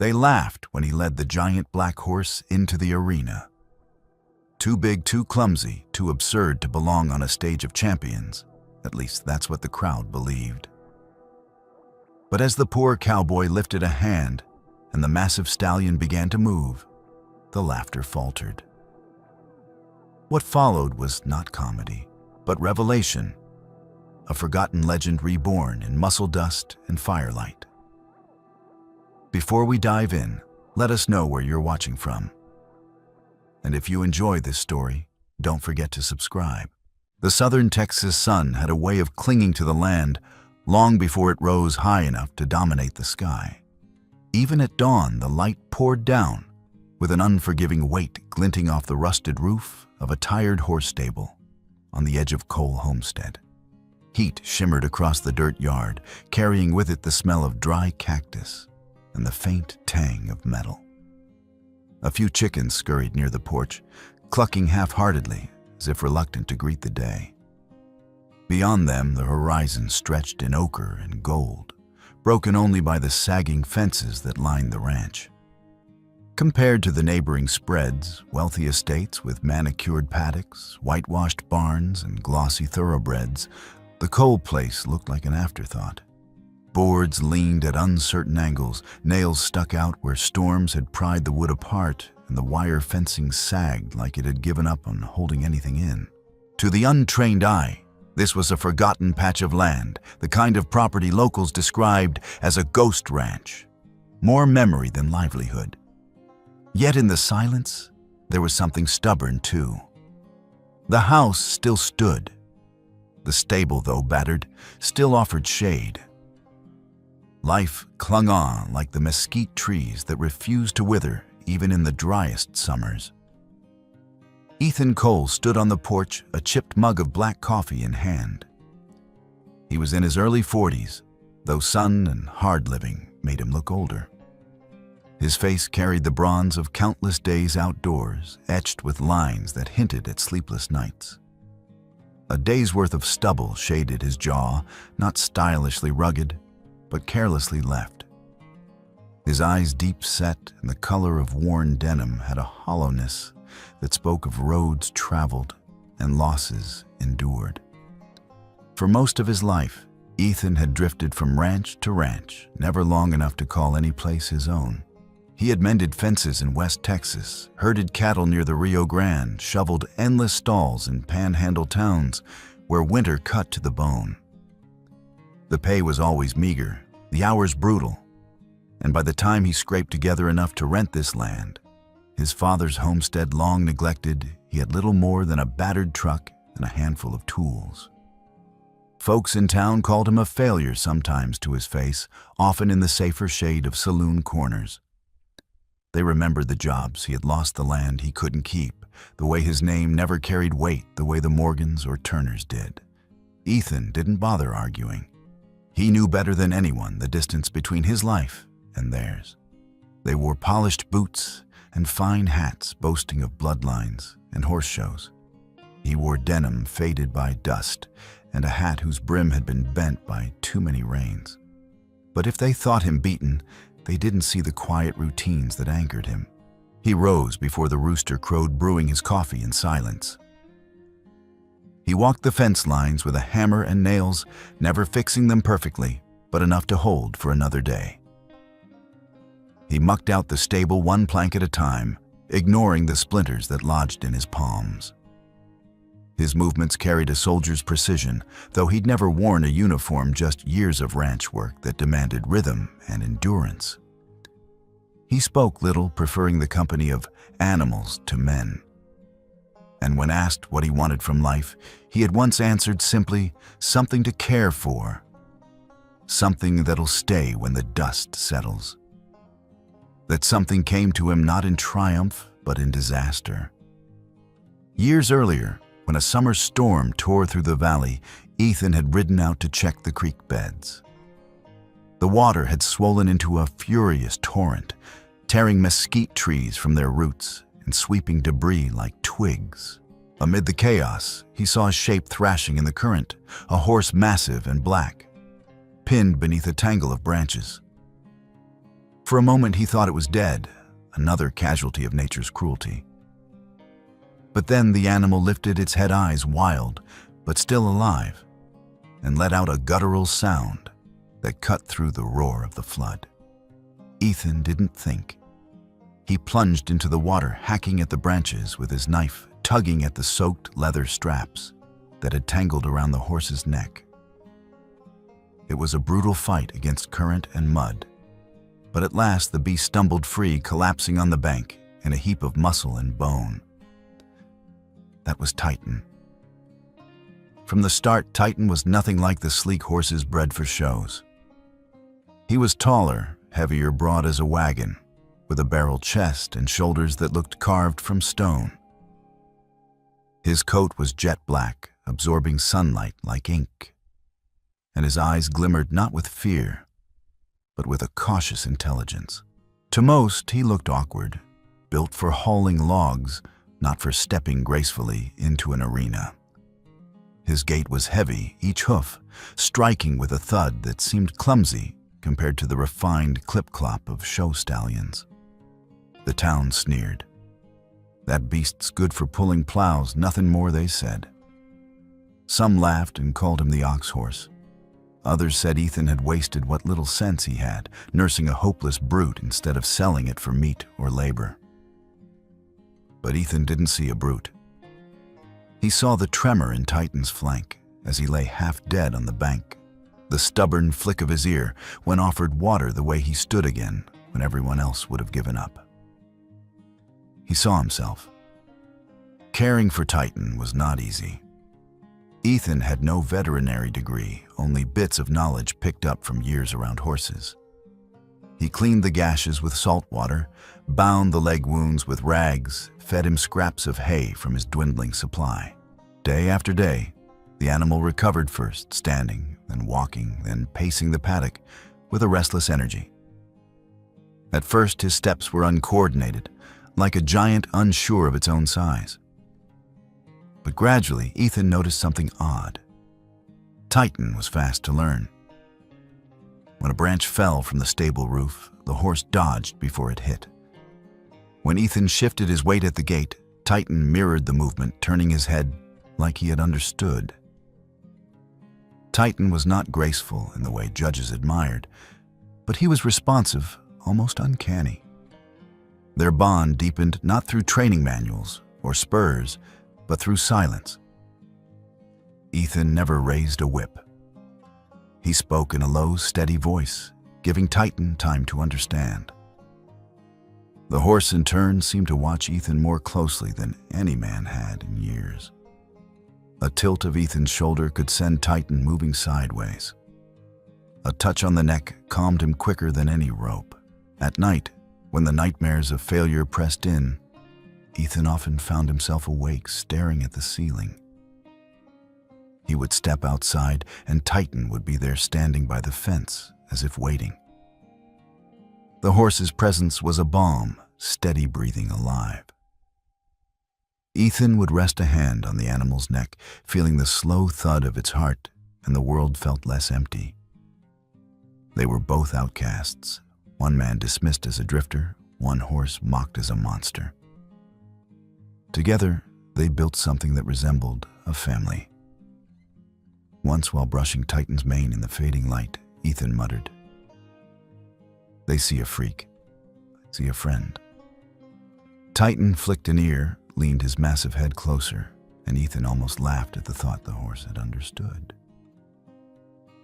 They laughed when he led the giant black horse into the arena. Too big, too clumsy, too absurd to belong on a stage of champions. At least that's what the crowd believed. But as the poor cowboy lifted a hand and the massive stallion began to move, the laughter faltered. What followed was not comedy, but revelation, a forgotten legend reborn in muscle dust and firelight. Before we dive in, let us know where you're watching from. And if you enjoy this story, don't forget to subscribe. The southern Texas sun had a way of clinging to the land long before it rose high enough to dominate the sky. Even at dawn, the light poured down, with an unforgiving weight glinting off the rusted roof of a tired horse stable on the edge of Cole Homestead. Heat shimmered across the dirt yard, carrying with it the smell of dry cactus and the faint tang of metal. A few chickens scurried near the porch, clucking half-heartedly as if reluctant to greet the day. Beyond them, the horizon stretched in ochre and gold, broken only by the sagging fences that lined the ranch. Compared to the neighboring spreads, wealthy estates with manicured paddocks, whitewashed barns, and glossy thoroughbreds, the Cole place looked like an afterthought. Boards leaned at uncertain angles, nails stuck out where storms had pried the wood apart, and the wire fencing sagged like it had given up on holding anything in. To the untrained eye, this was a forgotten patch of land, the kind of property locals described as a ghost ranch, more memory than livelihood. Yet in the silence, there was something stubborn too. The house still stood. The stable, though battered, still offered shade. Life clung on like the mesquite trees that refused to wither even in the driest summers. Ethan Cole stood on the porch, a chipped mug of black coffee in hand. He was in his early 40s, though sun and hard living made him look older. His face carried the bronze of countless days outdoors, etched with lines that hinted at sleepless nights. A day's worth of stubble shaded his jaw, not stylishly rugged, but carelessly left. His eyes deep set and the color of worn denim had a hollowness that spoke of roads traveled and losses endured. For most of his life, Ethan had drifted from ranch to ranch, never long enough to call any place his own. He had mended fences in West Texas, herded cattle near the Rio Grande, shoveled endless stalls in panhandle towns where winter cut to the bone. The pay was always meager, the hours brutal, and by the time he scraped together enough to rent this land, his father's homestead long neglected, he had little more than a battered truck and a handful of tools. Folks in town called him a failure sometimes to his face, often in the safer shade of saloon corners. They remembered the jobs he had lost, the land he couldn't keep, the way his name never carried weight the way the Morgans or Turners did. Ethan didn't bother arguing. He knew better than anyone the distance between his life and theirs. They wore polished boots and fine hats boasting of bloodlines and horse shows. He wore denim faded by dust and a hat whose brim had been bent by too many rains. But if they thought him beaten, they didn't see the quiet routines that anchored him. He rose before the rooster crowed, brewing his coffee in silence. He walked the fence lines with a hammer and nails, never fixing them perfectly, but enough to hold for another day. He mucked out the stable one plank at a time, ignoring the splinters that lodged in his palms. His movements carried a soldier's precision, though he'd never worn a uniform, just years of ranch work that demanded rhythm and endurance. He spoke little, preferring the company of animals to men. And when asked what he wanted from life, he had once answered simply, something to care for, something that'll stay when the dust settles. That something came to him not in triumph, but in disaster. Years earlier, when a summer storm tore through the valley, Ethan had ridden out to check the creek beds. The water had swollen into a furious torrent, tearing mesquite trees from their roots and sweeping debris like twigs. Amid the chaos, he saw a shape thrashing in the current, a horse massive and black, pinned beneath a tangle of branches. For a moment he thought it was dead, another casualty of nature's cruelty. But then the animal lifted its head, eyes wild, but still alive, and let out a guttural sound that cut through the roar of the flood. Ethan didn't think. He plunged into the water, hacking at the branches with his knife, tugging at the soaked leather straps that had tangled around the horse's neck. It was a brutal fight against current and mud, but at last the beast stumbled free, collapsing on the bank in a heap of muscle and bone. That was Titan. From the start, Titan was nothing like the sleek horses bred for shows. He was taller, heavier, broad as a wagon, with a barrel chest and shoulders that looked carved from stone. His coat was jet black, absorbing sunlight like ink, and his eyes glimmered not with fear, but with a cautious intelligence. To most, he looked awkward, built for hauling logs, not for stepping gracefully into an arena. His gait was heavy, each hoof striking with a thud that seemed clumsy compared to the refined clip-clop of show stallions. The town sneered. That beast's good for pulling plows, nothing more, they said. Some laughed and called him the ox horse. Others said Ethan had wasted what little sense he had, nursing a hopeless brute instead of selling it for meat or labor. But Ethan didn't see a brute. He saw the tremor in Titan's flank as he lay half dead on the bank, the stubborn flick of his ear when offered water, the way he stood again when everyone else would have given up. He saw himself. Caring for Titan was not easy. Ethan had no veterinary degree, only bits of knowledge picked up from years around horses. He cleaned the gashes with salt water, bound the leg wounds with rags, fed him scraps of hay from his dwindling supply. Day after day, the animal recovered, first standing, then walking, then pacing the paddock with a restless energy. At first, his steps were uncoordinated, like a giant unsure of its own size. But gradually, Ethan noticed something odd. Titan was fast to learn. When a branch fell from the stable roof, the horse dodged before it hit. When Ethan shifted his weight at the gate, Titan mirrored the movement, turning his head like he had understood. Titan was not graceful in the way judges admired, but he was responsive, almost uncanny. Their bond deepened not through training manuals or spurs, but through silence. Ethan never raised a whip. He spoke in a low, steady voice, giving Titan time to understand. The horse, in turn, seemed to watch Ethan more closely than any man had in years. A tilt of Ethan's shoulder could send Titan moving sideways. A touch on the neck calmed him quicker than any rope. At night, when the nightmares of failure pressed in, Ethan often found himself awake, staring at the ceiling. He would step outside, and Titan would be there standing by the fence, as if waiting. The horse's presence was a balm, steady breathing, alive. Ethan would rest a hand on the animal's neck, feeling the slow thud of its heart, and the world felt less empty. They were both outcasts, one man dismissed as a drifter, one horse mocked as a monster. Together, they built something that resembled a family. Once, while brushing Titan's mane in the fading light, Ethan muttered, "They see a freak. I see a friend." Titan flicked an ear, leaned his massive head closer, and Ethan almost laughed at the thought the horse had understood.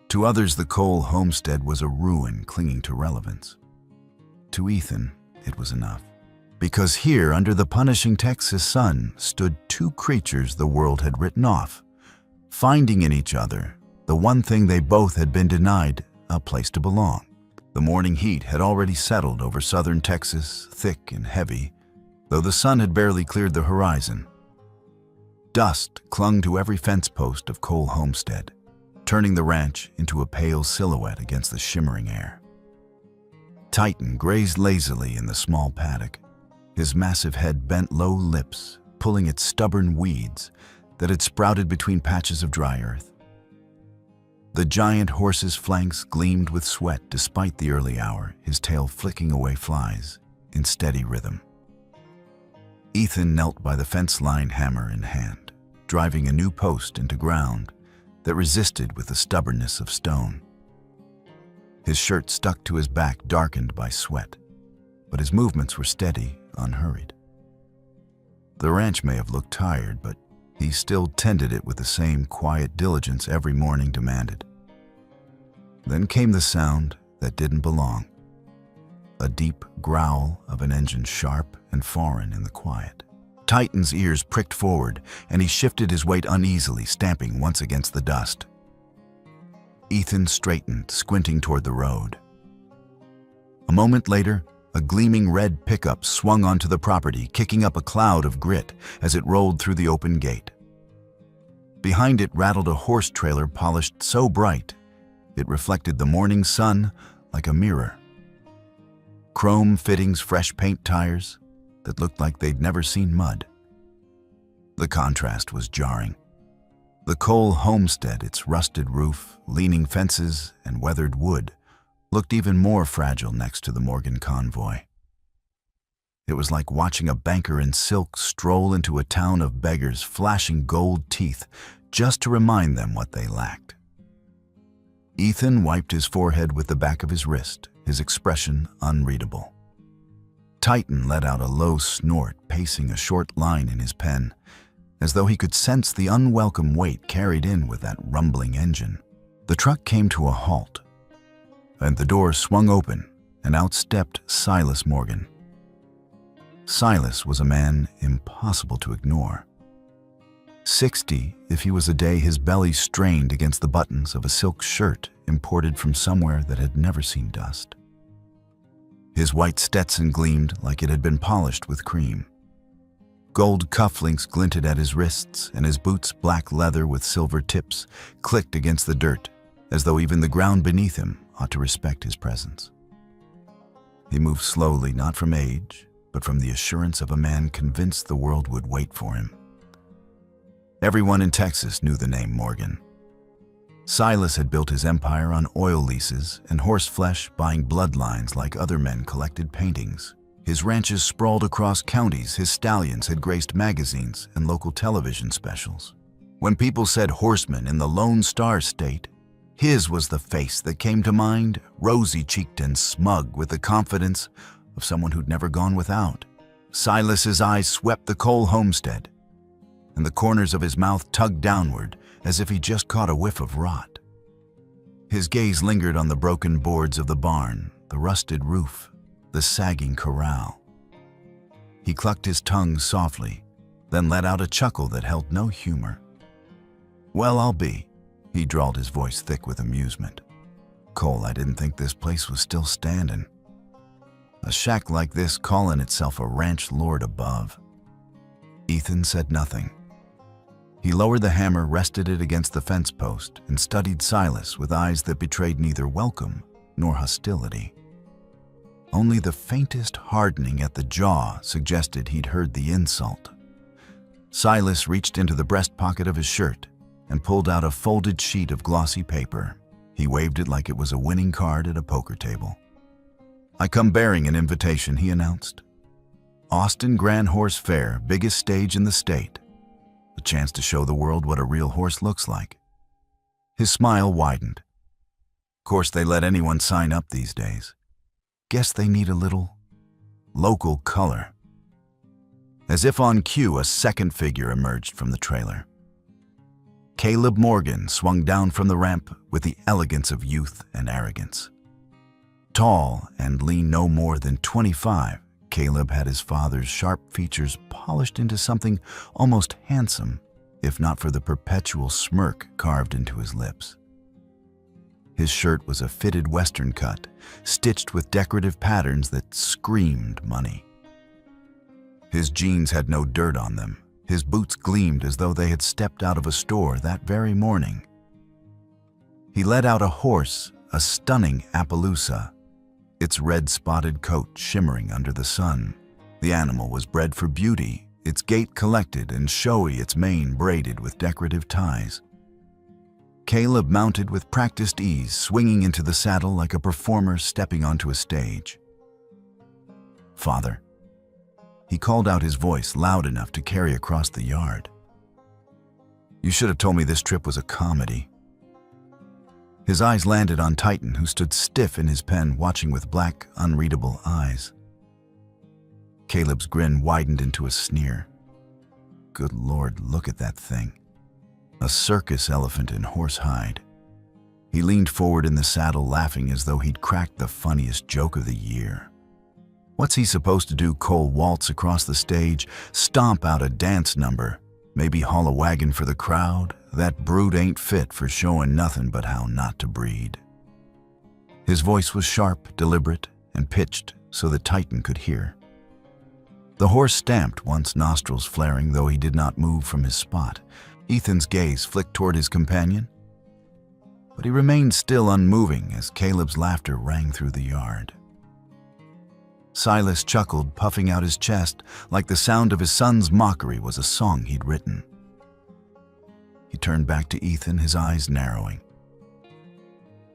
To others, the Cole homestead was a ruin clinging to relevance. To Ethan, it was enough. Because here, under the punishing Texas sun, stood two creatures the world had written off, finding in each other the one thing they both had been denied, a place to belong. The morning heat had already settled over southern Texas, thick and heavy, though the sun had barely cleared the horizon. Dust clung to every fence post of Cole Homestead, turning the ranch into a pale silhouette against the shimmering air. Titan grazed lazily in the small paddock, his massive head bent low lips, pulling at stubborn weeds that had sprouted between patches of dry earth. The giant horse's flanks gleamed with sweat despite the early hour, his tail flicking away flies in steady rhythm. Ethan knelt by the fence line, hammer in hand, driving a new post into ground that resisted with the stubbornness of stone. His shirt stuck to his back, darkened by sweat, but his movements were steady, unhurried. The ranch may have looked tired, but he still tended it with the same quiet diligence every morning demanded. Then came the sound that didn't belong, a deep growl of an engine, sharp and foreign in the quiet. Titan's ears pricked forward, and he shifted his weight uneasily, stamping once against the dust. Ethan straightened, squinting toward the road. A moment later, a gleaming red pickup swung onto the property, kicking up a cloud of grit as it rolled through the open gate. Behind it rattled a horse trailer polished so bright it reflected the morning sun like a mirror. Chrome fittings, fresh paint tires that looked like they'd never seen mud. The contrast was jarring. The Cole homestead, its rusted roof, leaning fences, and weathered wood, looked even more fragile next to the Morgan convoy. It was like watching a banker in silk stroll into a town of beggars, flashing gold teeth just to remind them what they lacked. Ethan wiped his forehead with the back of his wrist, his expression unreadable. Titan let out a low snort, pacing a short line in his pen, as though he could sense the unwelcome weight carried in with that rumbling engine. The truck came to a halt, and the door swung open, and out stepped Silas Morgan. Silas was a man impossible to ignore. 60, if he was a day his belly strained against the buttons of a silk shirt imported from somewhere that had never seen dust. His white Stetson gleamed like it had been polished with cream. Gold cufflinks glinted at his wrists, and his boots, black leather with silver tips, clicked against the dirt, as though even the ground beneath him ought to respect his presence. He moved slowly, not from age, but from the assurance of a man convinced the world would wait for him. Everyone in Texas knew the name Morgan. Silas had built his empire on oil leases and horse flesh, buying bloodlines like other men collected paintings. His ranches sprawled across counties, his stallions had graced magazines and local television specials. When people said horseman in the Lone Star State, his was the face that came to mind, rosy-cheeked and smug with the confidence of someone who'd never gone without. Silas's eyes swept the Cole homestead, and the corners of his mouth tugged downward as if he just caught a whiff of rot. His gaze lingered on the broken boards of the barn, the rusted roof, the sagging corral. He clucked his tongue softly, then let out a chuckle that held no humor. "Well, I'll be," he drawled, his voice thick with amusement. "Cole, I didn't think this place was still standing. A shack like this calling itself a ranch lord above." Ethan said nothing. He lowered the hammer, rested it against the fence post, and studied Silas with eyes that betrayed neither welcome nor hostility. Only the faintest hardening at the jaw suggested he'd heard the insult. Silas reached into the breast pocket of his shirt and pulled out a folded sheet of glossy paper. He waved it like it was a winning card at a poker table. "I come bearing an invitation," he announced. "Austin Grand Horse Fair, biggest stage in the state. A chance to show the world what a real horse looks like." His smile widened. "Of course they let anyone sign up these days. Guess they need a little local color." As if on cue, a second figure emerged from the trailer. Caleb Morgan swung down from the ramp with the elegance of youth and arrogance. Tall and lean, no more than 25, Caleb had his father's sharp features polished into something almost handsome, if not for the perpetual smirk carved into his lips. His shirt was a fitted western cut, stitched with decorative patterns that screamed money. His jeans had no dirt on them. His boots gleamed as though they had stepped out of a store that very morning. He led out a horse, a stunning Appaloosa, its red-spotted coat shimmering under the sun. The animal was bred for beauty, its gait collected and showy, its mane braided with decorative ties. Caleb mounted with practiced ease, swinging into the saddle like a performer stepping onto a stage. "Father," he called out, his voice loud enough to carry across the yard. "You should have told me this trip was a comedy." His eyes landed on Titan, who stood stiff in his pen, watching with black, unreadable eyes. Caleb's grin widened into a sneer. "Good Lord, look at that thing. A circus elephant in horsehide." He leaned forward in the saddle, laughing as though he'd cracked the funniest joke of the year. What's he supposed to do? Cole waltz across the stage, stomp out a dance number, maybe haul a wagon for the crowd? That brute ain't fit for showing nothing but how not to breed. His voice was sharp, deliberate, and pitched so that Titan could hear. The horse stamped once, nostrils flaring, though he did not move from his spot. Ethan's gaze flicked toward his companion, but he remained still, unmoving, as Caleb's laughter rang through the yard. Silas chuckled, puffing out his chest, like the sound of his son's mockery was a song he'd written. He turned back to Ethan, his eyes narrowing.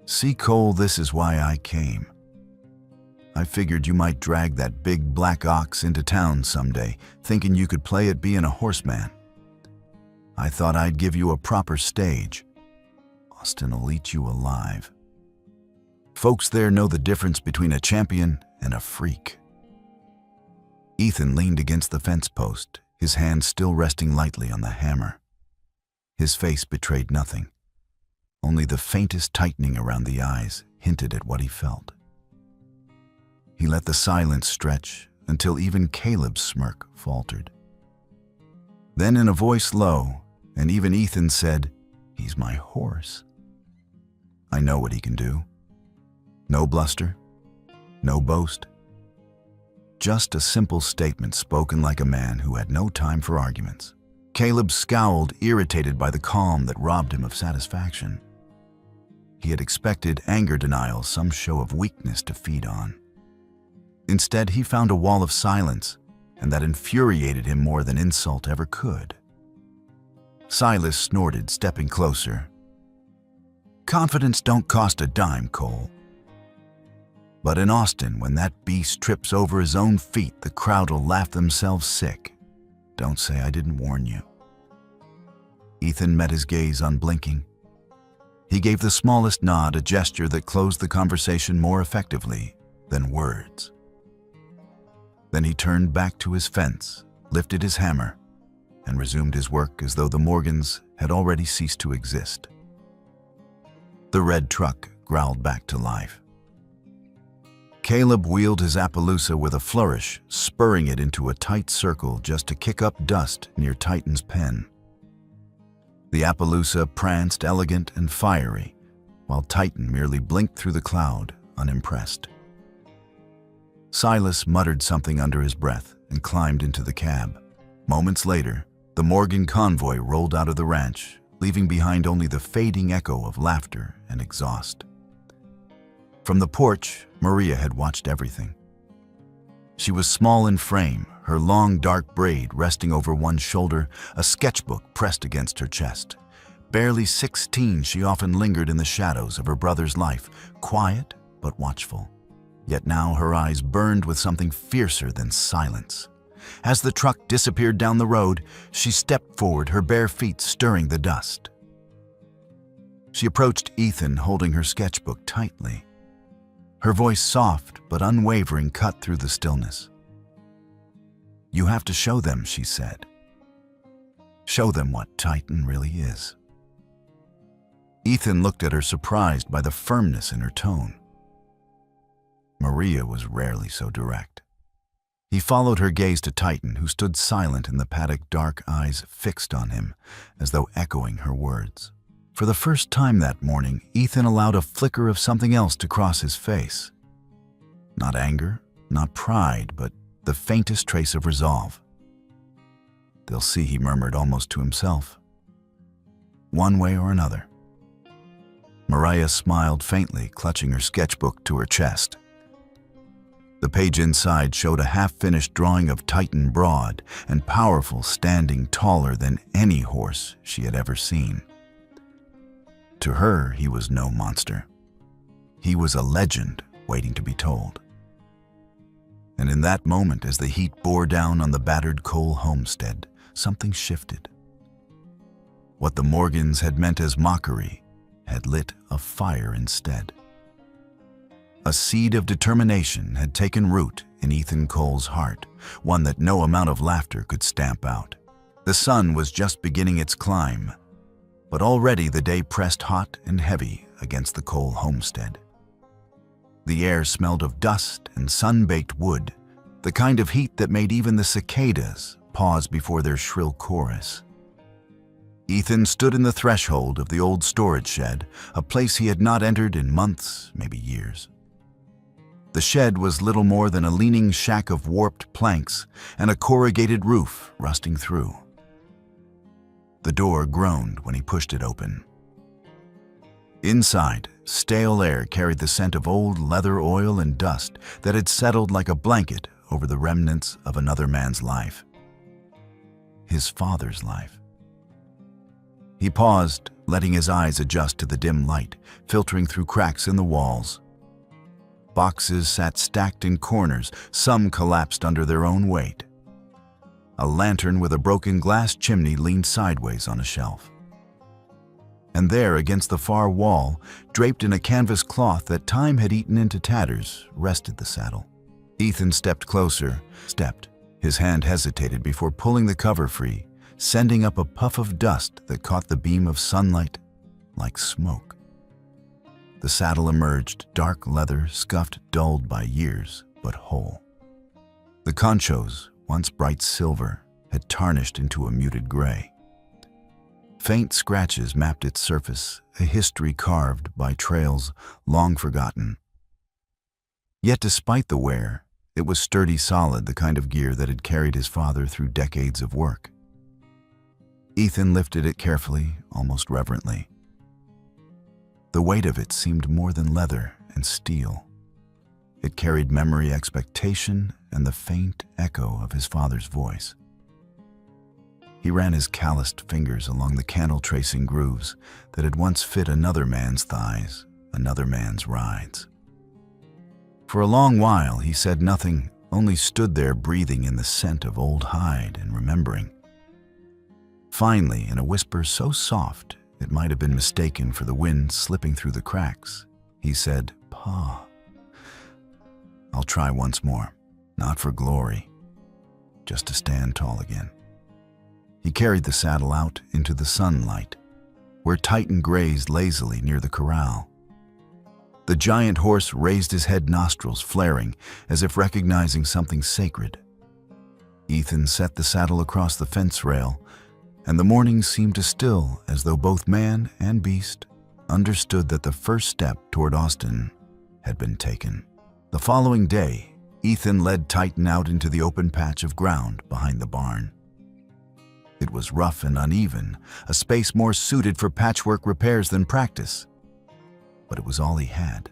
"See, Cole, this is why I came. I figured you might drag that big black ox into town someday, thinking you could play at being a horseman. I thought I'd give you a proper stage. Austin'll eat you alive. Folks there know the difference between a champion and a freak." Ethan leaned against the fence post, his hand still resting lightly on the hammer. His face betrayed nothing. Only the faintest tightening around the eyes hinted at what he felt. He let the silence stretch until even Caleb's smirk faltered. Then, in a voice low, and even Ethan said, "He's my horse. I know what he can do. No bluster, no boast. Just a simple statement spoken like a man who had no time for arguments." Caleb scowled, irritated by the calm that robbed him of satisfaction. He had expected anger denial, some show of weakness to feed on. Instead, he found a wall of silence, and that infuriated him more than insult ever could. Silas snorted, stepping closer. "Confidence don't cost a dime, Cole. But in Austin, when that beast trips over his own feet, the crowd will laugh themselves sick. Don't say I didn't warn you." Ethan met his gaze unblinking. He gave the smallest nod, a gesture that closed the conversation more effectively than words. Then he turned back to his fence, lifted his hammer, and resumed his work as though the Morgans had already ceased to exist. The red truck growled back to life. Caleb wheeled his Appaloosa with a flourish, spurring it into a tight circle just to kick up dust near Titan's pen. The Appaloosa pranced elegant and fiery, while Titan merely blinked through the cloud, unimpressed. Silas muttered something under his breath and climbed into the cab. Moments later, the Morgan convoy rolled out of the ranch, leaving behind only the fading echo of laughter and exhaust. From the porch, Maria had watched everything. She was small in frame, her long dark braid resting over one shoulder, a sketchbook pressed against her chest. Barely 16, she often lingered in the shadows of her brother's life, quiet but watchful. Yet now her eyes burned with something fiercer than silence. As the truck disappeared down the road, she stepped forward, her bare feet stirring the dust. She approached Ethan, holding her sketchbook tightly. Her voice, soft but unwavering, cut through the stillness. "You have to show them," she said. "Show them what Titan really is." Ethan looked at her, surprised by the firmness in her tone. Maria was rarely so direct. He followed her gaze to Titan, who stood silent in the paddock, dark eyes fixed on him, as though echoing her words. For the first time that morning, Ethan allowed a flicker of something else to cross his face. Not anger, not pride, but the faintest trace of resolve. "They'll see," he murmured almost to himself. "One way or another." Maria smiled faintly, clutching her sketchbook to her chest. The page inside showed a half-finished drawing of Titan, broad and powerful, standing taller than any horse she had ever seen. to her, he was no monster. He was a legend waiting to be told. And in that moment, as the heat bore down on the battered coal homestead, something shifted. What the Morgans had meant as mockery had lit a fire instead. A seed of determination had taken root in Ethan Cole's heart, one that no amount of laughter could stamp out. The sun was just beginning its climb, but already the day pressed hot and heavy against the Cole homestead. The air smelled of dust and sun-baked wood, the kind of heat that made even the cicadas pause before their shrill chorus. Ethan stood in the threshold of the old storage shed, a place he had not entered in months, maybe years. The shed was little more than a leaning shack of warped planks and a corrugated roof rusting through. The door groaned when he pushed it open. Inside, stale air carried the scent of old leather oil and dust that had settled like a blanket over the remnants of another man's life. His father's life. He paused, letting his eyes adjust to the dim light filtering through cracks in the walls. Boxes sat stacked in corners, some collapsed under their own weight. A lantern with a broken glass chimney leaned sideways on a shelf. And there, against the far wall, draped in a canvas cloth that time had eaten into tatters, rested the saddle. Ethan stepped closer, His hand hesitated before pulling the cover free, sending up a puff of dust that caught the beam of sunlight like smoke. The saddle emerged, dark leather, scuffed, dulled by years, but whole. The conchos, once bright silver, had tarnished into a muted gray. Faint scratches mapped its surface, a history carved by trails long forgotten. Yet despite the wear, it was sturdy, solid, the kind of gear that had carried his father through decades of work. Ethan lifted it carefully, almost reverently. The weight of it seemed more than leather and steel. It carried memory, expectation, and the faint echo of his father's voice. He ran his calloused fingers along the candle-tracing grooves that had once fit another man's thighs, another man's rides. For a long while, he said nothing, only stood there breathing in the scent of old hide and remembering. Finally, in a whisper so soft it might have been mistaken for the wind slipping through the cracks, he said, "Pa, I'll try once more, not for glory, just to stand tall again." He carried the saddle out into the sunlight, where Titan grazed lazily near the corral. The giant horse raised his head, nostrils flaring, as if recognizing something sacred. Ethan set the saddle across the fence rail, and the morning seemed to still as though both man and beast understood that the first step toward Austin had been taken. The following day, Ethan led Titan out into the open patch of ground behind the barn. It was rough and uneven, a space more suited for patchwork repairs than practice. But it was all he had.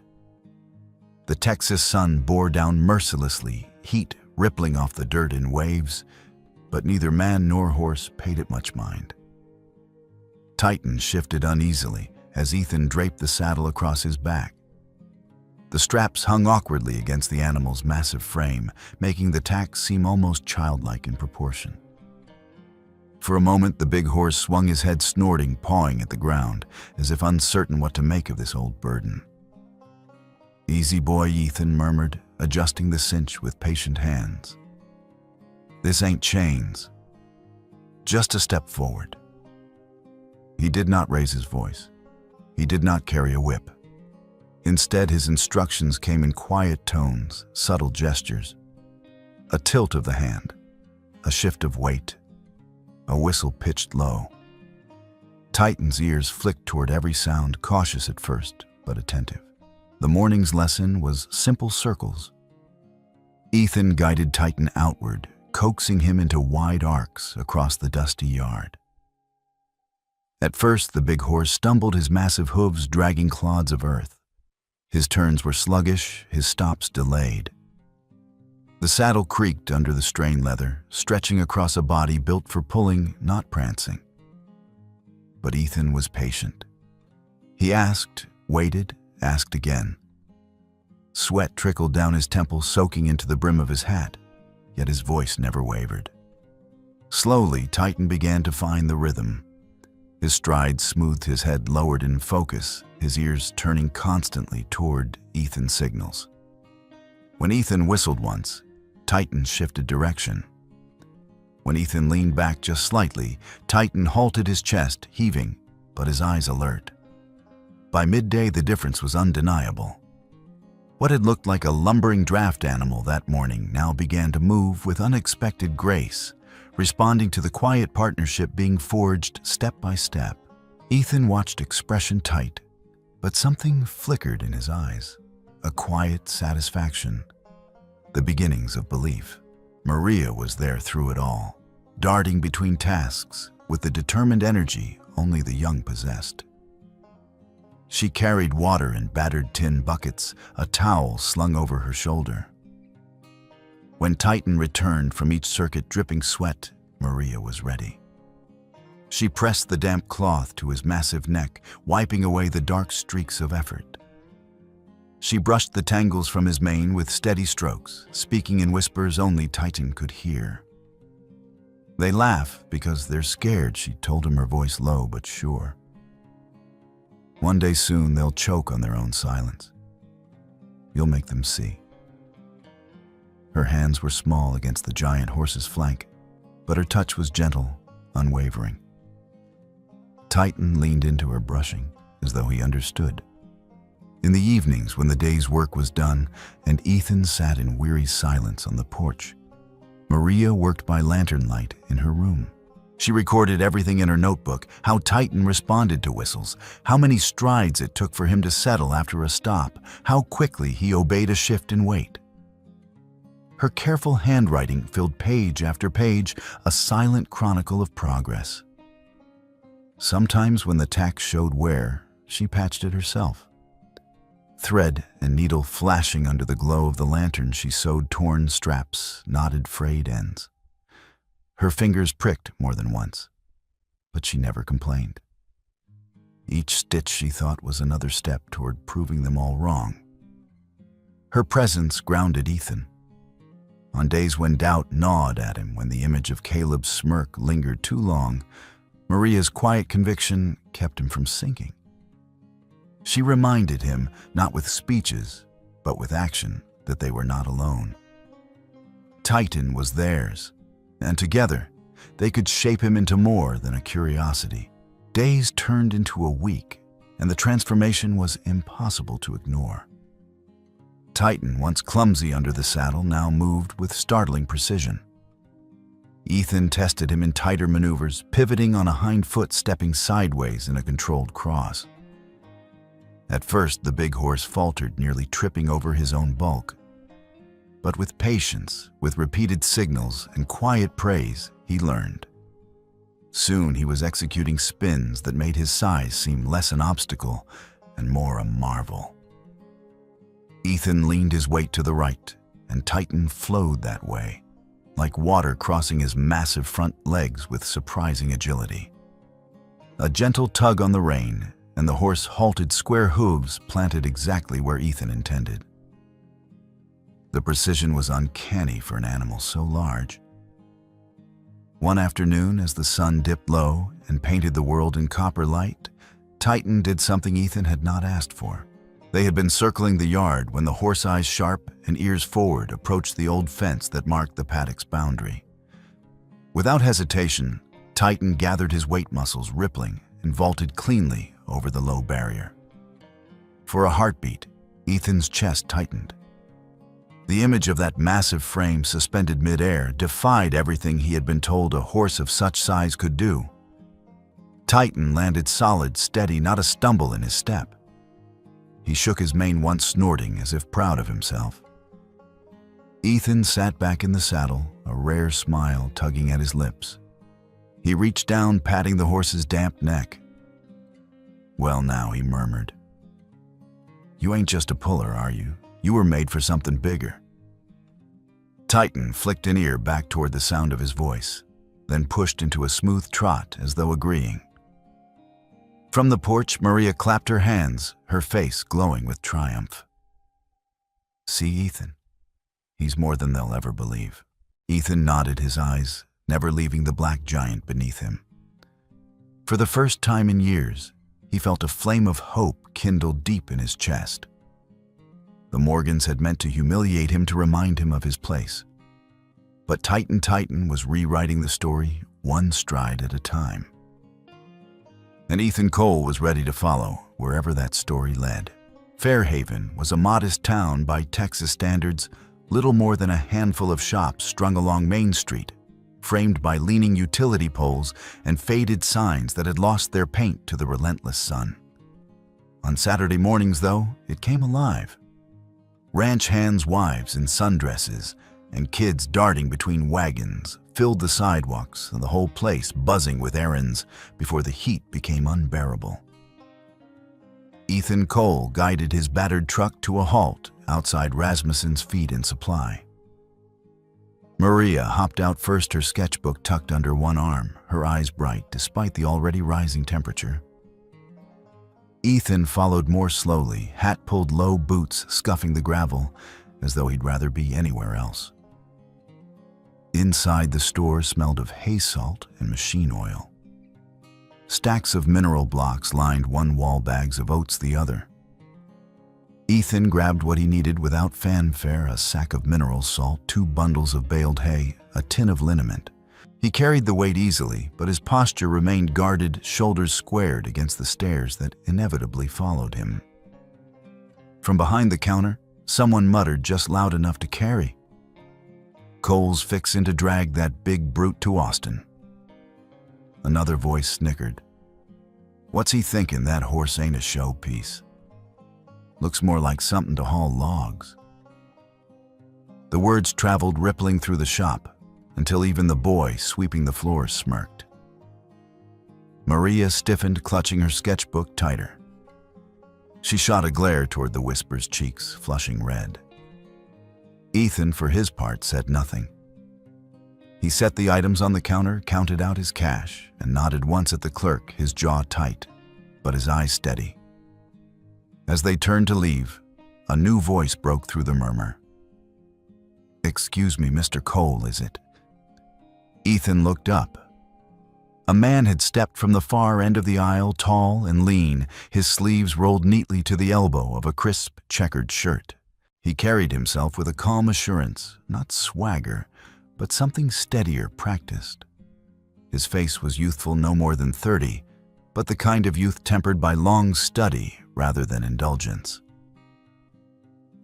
The Texas sun bore down mercilessly, heat rippling off the dirt in waves, but neither man nor horse paid it much mind. Titan shifted uneasily as Ethan draped the saddle across his back. The straps hung awkwardly against the animal's massive frame, making the tack seem almost childlike in proportion. For a moment, the big horse swung his head, snorting, pawing at the ground, as if uncertain what to make of this old burden. "Easy boy," Ethan murmured, adjusting the cinch with patient hands. "This ain't chains. Just a step forward." He did not raise his voice. He did not carry a whip. Instead, his instructions came in quiet tones, subtle gestures. A tilt of the hand, a shift of weight, a whistle pitched low. Titan's ears flicked toward every sound, cautious at first, but attentive. The morning's lesson was simple circles. Ethan guided Titan outward, coaxing him into wide arcs across the dusty yard. At first, the big horse stumbled, his massive hooves dragging clods of earth. His turns were sluggish, his stops delayed. The saddle creaked under the strained leather, stretching across a body built for pulling, not prancing. But Ethan was patient. He asked, waited, asked again. Sweat trickled down his temples, soaking into the brim of his hat, yet his voice never wavered. Slowly, Titan began to find the rhythm. His stride smoothed, his head lowered in focus, his ears turning constantly toward Ethan's signals. When Ethan whistled once, Titan shifted direction. When Ethan leaned back just slightly, Titan halted, his chest heaving, but his eyes alert. By midday, the difference was undeniable. What had looked like a lumbering draft animal that morning now began to move with unexpected grace, responding to the quiet partnership being forged step by step. Ethan watched, expression tight, but something flickered in his eyes, a quiet satisfaction, the beginnings of belief. Maria was there through it all, darting between tasks with the determined energy only the young possessed. She carried water in battered tin buckets, a towel slung over her shoulder. When Titan returned from each circuit dripping sweat, Maria was ready. She pressed the damp cloth to his massive neck, wiping away the dark streaks of effort. She brushed the tangles from his mane with steady strokes, speaking in whispers only Titan could hear. They laugh because they're scared, she told him, her voice low but sure. One day soon they'll choke on their own silence. You'll make them see. Her hands were small against the giant horse's flank, but her touch was gentle, unwavering. Titan leaned into her, brushing, as though he understood. In the evenings, when the day's work was done and Ethan sat in weary silence on the porch, Maria worked by lantern light in her room. She recorded everything in her notebook: how Titan responded to whistles, how many strides it took for him to settle after a stop, how quickly he obeyed a shift in weight. Her careful handwriting filled page after page, a silent chronicle of progress. Sometimes when the tack showed wear, she patched it herself. Thread and needle flashing under the glow of the lantern, she sewed torn straps, knotted frayed ends. Her fingers pricked more than once, but she never complained. Each stitch, she thought, was another step toward proving them all wrong. Her presence grounded Ethan. On days when doubt gnawed at him, when the image of Caleb's smirk lingered too long, Maria's quiet conviction kept him from sinking. She reminded him, not with speeches, but with action, that they were not alone. Titan was theirs, and together they could shape him into more than a curiosity. Days turned into a week, and the transformation was impossible to ignore. Titan, once clumsy under the saddle, now moved with startling precision. Ethan tested him in tighter maneuvers, pivoting on a hind foot, stepping sideways in a controlled cross. At first, the big horse faltered, nearly tripping over his own bulk. But with patience, with repeated signals and quiet praise, he learned. Soon he was executing spins that made his size seem less an obstacle and more a marvel. Ethan leaned his weight to the right, and Titan flowed that way, like water crossing his massive front legs with surprising agility. A gentle tug on the rein, and the horse halted, square hooves planted exactly where Ethan intended. The precision was uncanny for an animal so large. One afternoon, as the sun dipped low and painted the world in copper light, Titan did something Ethan had not asked for. They had been circling the yard when the horse, eyes sharp and ears forward, approached the old fence that marked the paddock's boundary. Without hesitation, Titan gathered his weight muscles, rippling, and vaulted cleanly over the low barrier. For a heartbeat, Ethan's chest tightened. The image of that massive frame suspended midair defied everything he had been told a horse of such size could do. Titan landed solid, steady, not a stumble in his step. He shook his mane once, snorting as if proud of himself. Ethan sat back in the saddle, a rare smile tugging at his lips. He reached down, patting the horse's damp neck. "Well now," he murmured. "You ain't just a puller, are you? You were made for something bigger." Titan flicked an ear back toward the sound of his voice, then pushed into a smooth trot as though agreeing. From the porch, Maria clapped her hands, her face glowing with triumph. See Ethan? He's more than they'll ever believe. Ethan nodded his eyes, never leaving the black giant beneath him. For the first time in years, he felt a flame of hope kindle deep in his chest. The Morgans had meant to humiliate him to remind him of his place. But Titan was rewriting the story one stride at a time. And Ethan Cole was ready to follow wherever that story led. Fairhaven was a modest town by Texas standards, little more than a handful of shops strung along Main Street, framed by leaning utility poles and faded signs that had lost their paint to the relentless sun. On Saturday mornings, though, it came alive. Ranch hands' wives in sundresses and kids darting between wagons filled the sidewalks and the whole place buzzing with errands before the heat became unbearable. Ethan Cole guided his battered truck to a halt outside Rasmussen's Feed and Supply. Maria hopped out first, her sketchbook tucked under one arm, her eyes bright despite the already rising temperature. Ethan followed more slowly, hat pulled low, boots scuffing the gravel, as though he'd rather be anywhere else. Inside, the store smelled of hay salt and machine oil. Stacks of mineral blocks lined one wall, bags of oats the other. Ethan grabbed what he needed without fanfare: a sack of mineral salt, 2 bundles of baled hay, a tin of liniment. He carried the weight easily, but his posture remained guarded, shoulders squared against the stares that inevitably followed him. From behind the counter, someone muttered just loud enough to carry. Cole's fixin' to drag that big brute to Austin. Another voice snickered. What's he thinking? That horse ain't a showpiece. Looks more like something to haul logs. The words traveled rippling through the shop until even the boy sweeping the floor smirked. Maria stiffened, clutching her sketchbook tighter. She shot a glare toward the whisper's cheeks, flushing red. Ethan, for his part, said nothing. He set the items on the counter, counted out his cash, and nodded once at the clerk, his jaw tight, but his eyes steady. As they turned to leave, a new voice broke through the murmur. "Excuse me, Mr. Cole, is it?" Ethan looked up. A man had stepped from the far end of the aisle, tall and lean, his sleeves rolled neatly to the elbow of a crisp, checkered shirt. He carried himself with a calm assurance, not swagger, but something steadier, practiced. His face was youthful, no more than 30, but the kind of youth tempered by long study rather than indulgence.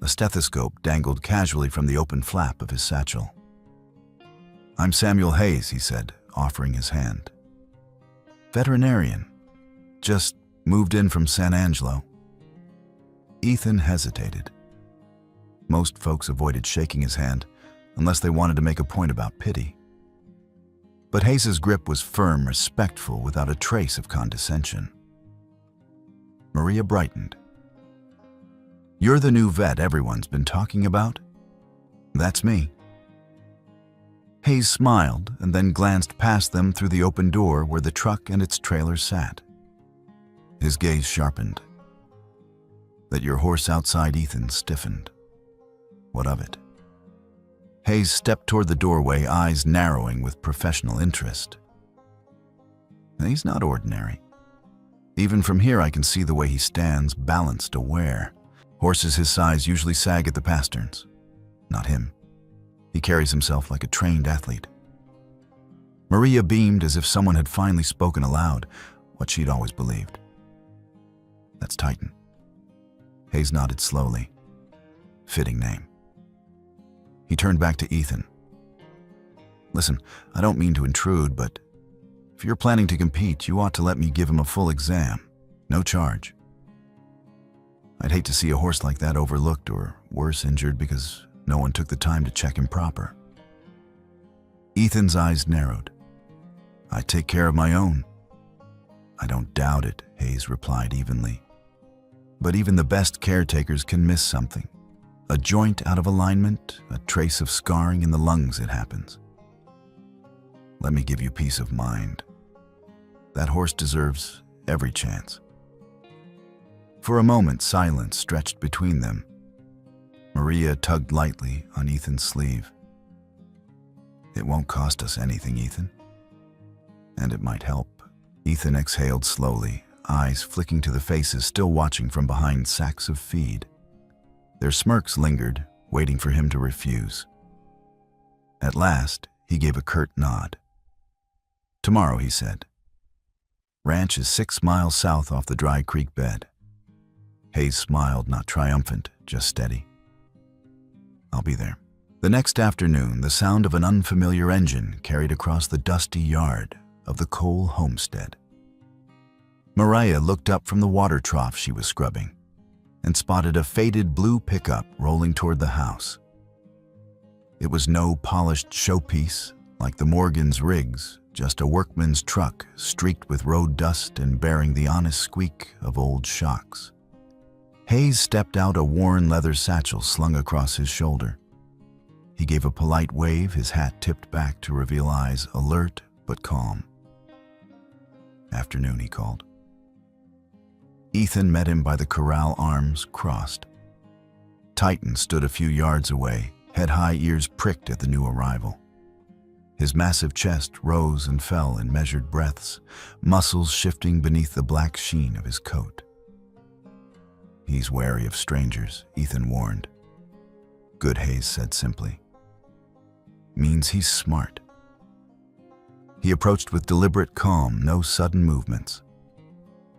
A stethoscope dangled casually from the open flap of his satchel. "I'm Samuel Hayes," he said, offering his hand. "Veterinarian. Just moved in from San Angelo." Ethan hesitated. Most folks avoided shaking his hand unless they wanted to make a point about pity. But Hayes's grip was firm, respectful, without a trace of condescension. Maria brightened. "You're the new vet everyone's been talking about?" "That's me." Hayes smiled and then glanced past them through the open door where the truck and its trailer sat. His gaze sharpened. "That your horse outside Ethan stiffened. What of it?" Hayes stepped toward the doorway, eyes narrowing with professional interest. "He's not ordinary. Even from here I can see the way he stands, balanced, aware. Horses his size usually sag at the pasterns. Not him. He carries himself like a trained athlete." Maria beamed as if someone had finally spoken aloud what she'd always believed. "That's Titan." Hayes nodded slowly. Fitting name. He turned back to Ethan. "Listen, I don't mean to intrude, but if you're planning to compete, you ought to let me give him a full exam. No charge. I'd hate to see a horse like that overlooked or, worse, injured because no one took the time to check him proper." Ethan's eyes narrowed. "I take care of my own." "I don't doubt it," Hayes replied evenly. "But even the best caretakers can miss something. A joint out of alignment, a trace of scarring in the lungs, it happens. Let me give you peace of mind. That horse deserves every chance." For a moment, silence stretched between them. Maria tugged lightly on Ethan's sleeve. "It won't cost us anything, Ethan. And it might help." Ethan exhaled slowly, eyes flicking to the faces still watching from behind sacks of feed. Their smirks lingered, waiting for him to refuse. At last, he gave a curt nod. "Tomorrow," he said. "Ranch is 6 miles south off the dry creek bed." Hayes smiled, not triumphant, just steady. "I'll be there." The next afternoon, the sound of an unfamiliar engine carried across the dusty yard of the Cole homestead. Mariah looked up from the water trough she was scrubbing and spotted a faded blue pickup rolling toward the house. It was no polished showpiece like the Morgan's rigs, just a workman's truck streaked with road dust and bearing the honest squeak of old shocks. Hayes stepped out, a worn leather satchel slung across his shoulder. He gave a polite wave, his hat tipped back to reveal eyes alert but calm. "Afternoon," he called. Ethan met him by the corral, arms crossed. Titan stood a few yards away, head high, ears pricked at the new arrival. His massive chest rose and fell in measured breaths, muscles shifting beneath the black sheen of his coat. "He's wary of strangers," Ethan warned. "Good," Hayes said simply. "Means he's smart." He approached with deliberate calm, no sudden movements.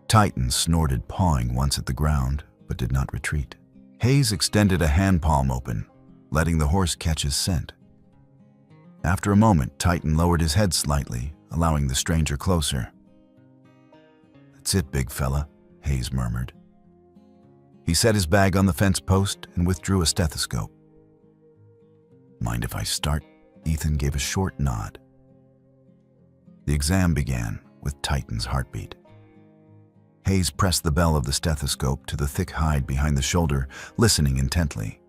Titan snorted, pawing once at the ground, but did not retreat. Hayes extended a hand palm open, letting the horse catch his scent. After a moment, Titan lowered his head slightly, allowing the stranger closer. "That's it, big fella," Hayes murmured. He set his bag on the fence post and withdrew a stethoscope. "Mind if I start?" Ethan gave a short nod. The exam began with Titan's heartbeat. Hayes pressed the bell of the stethoscope to the thick hide behind the shoulder, listening intently.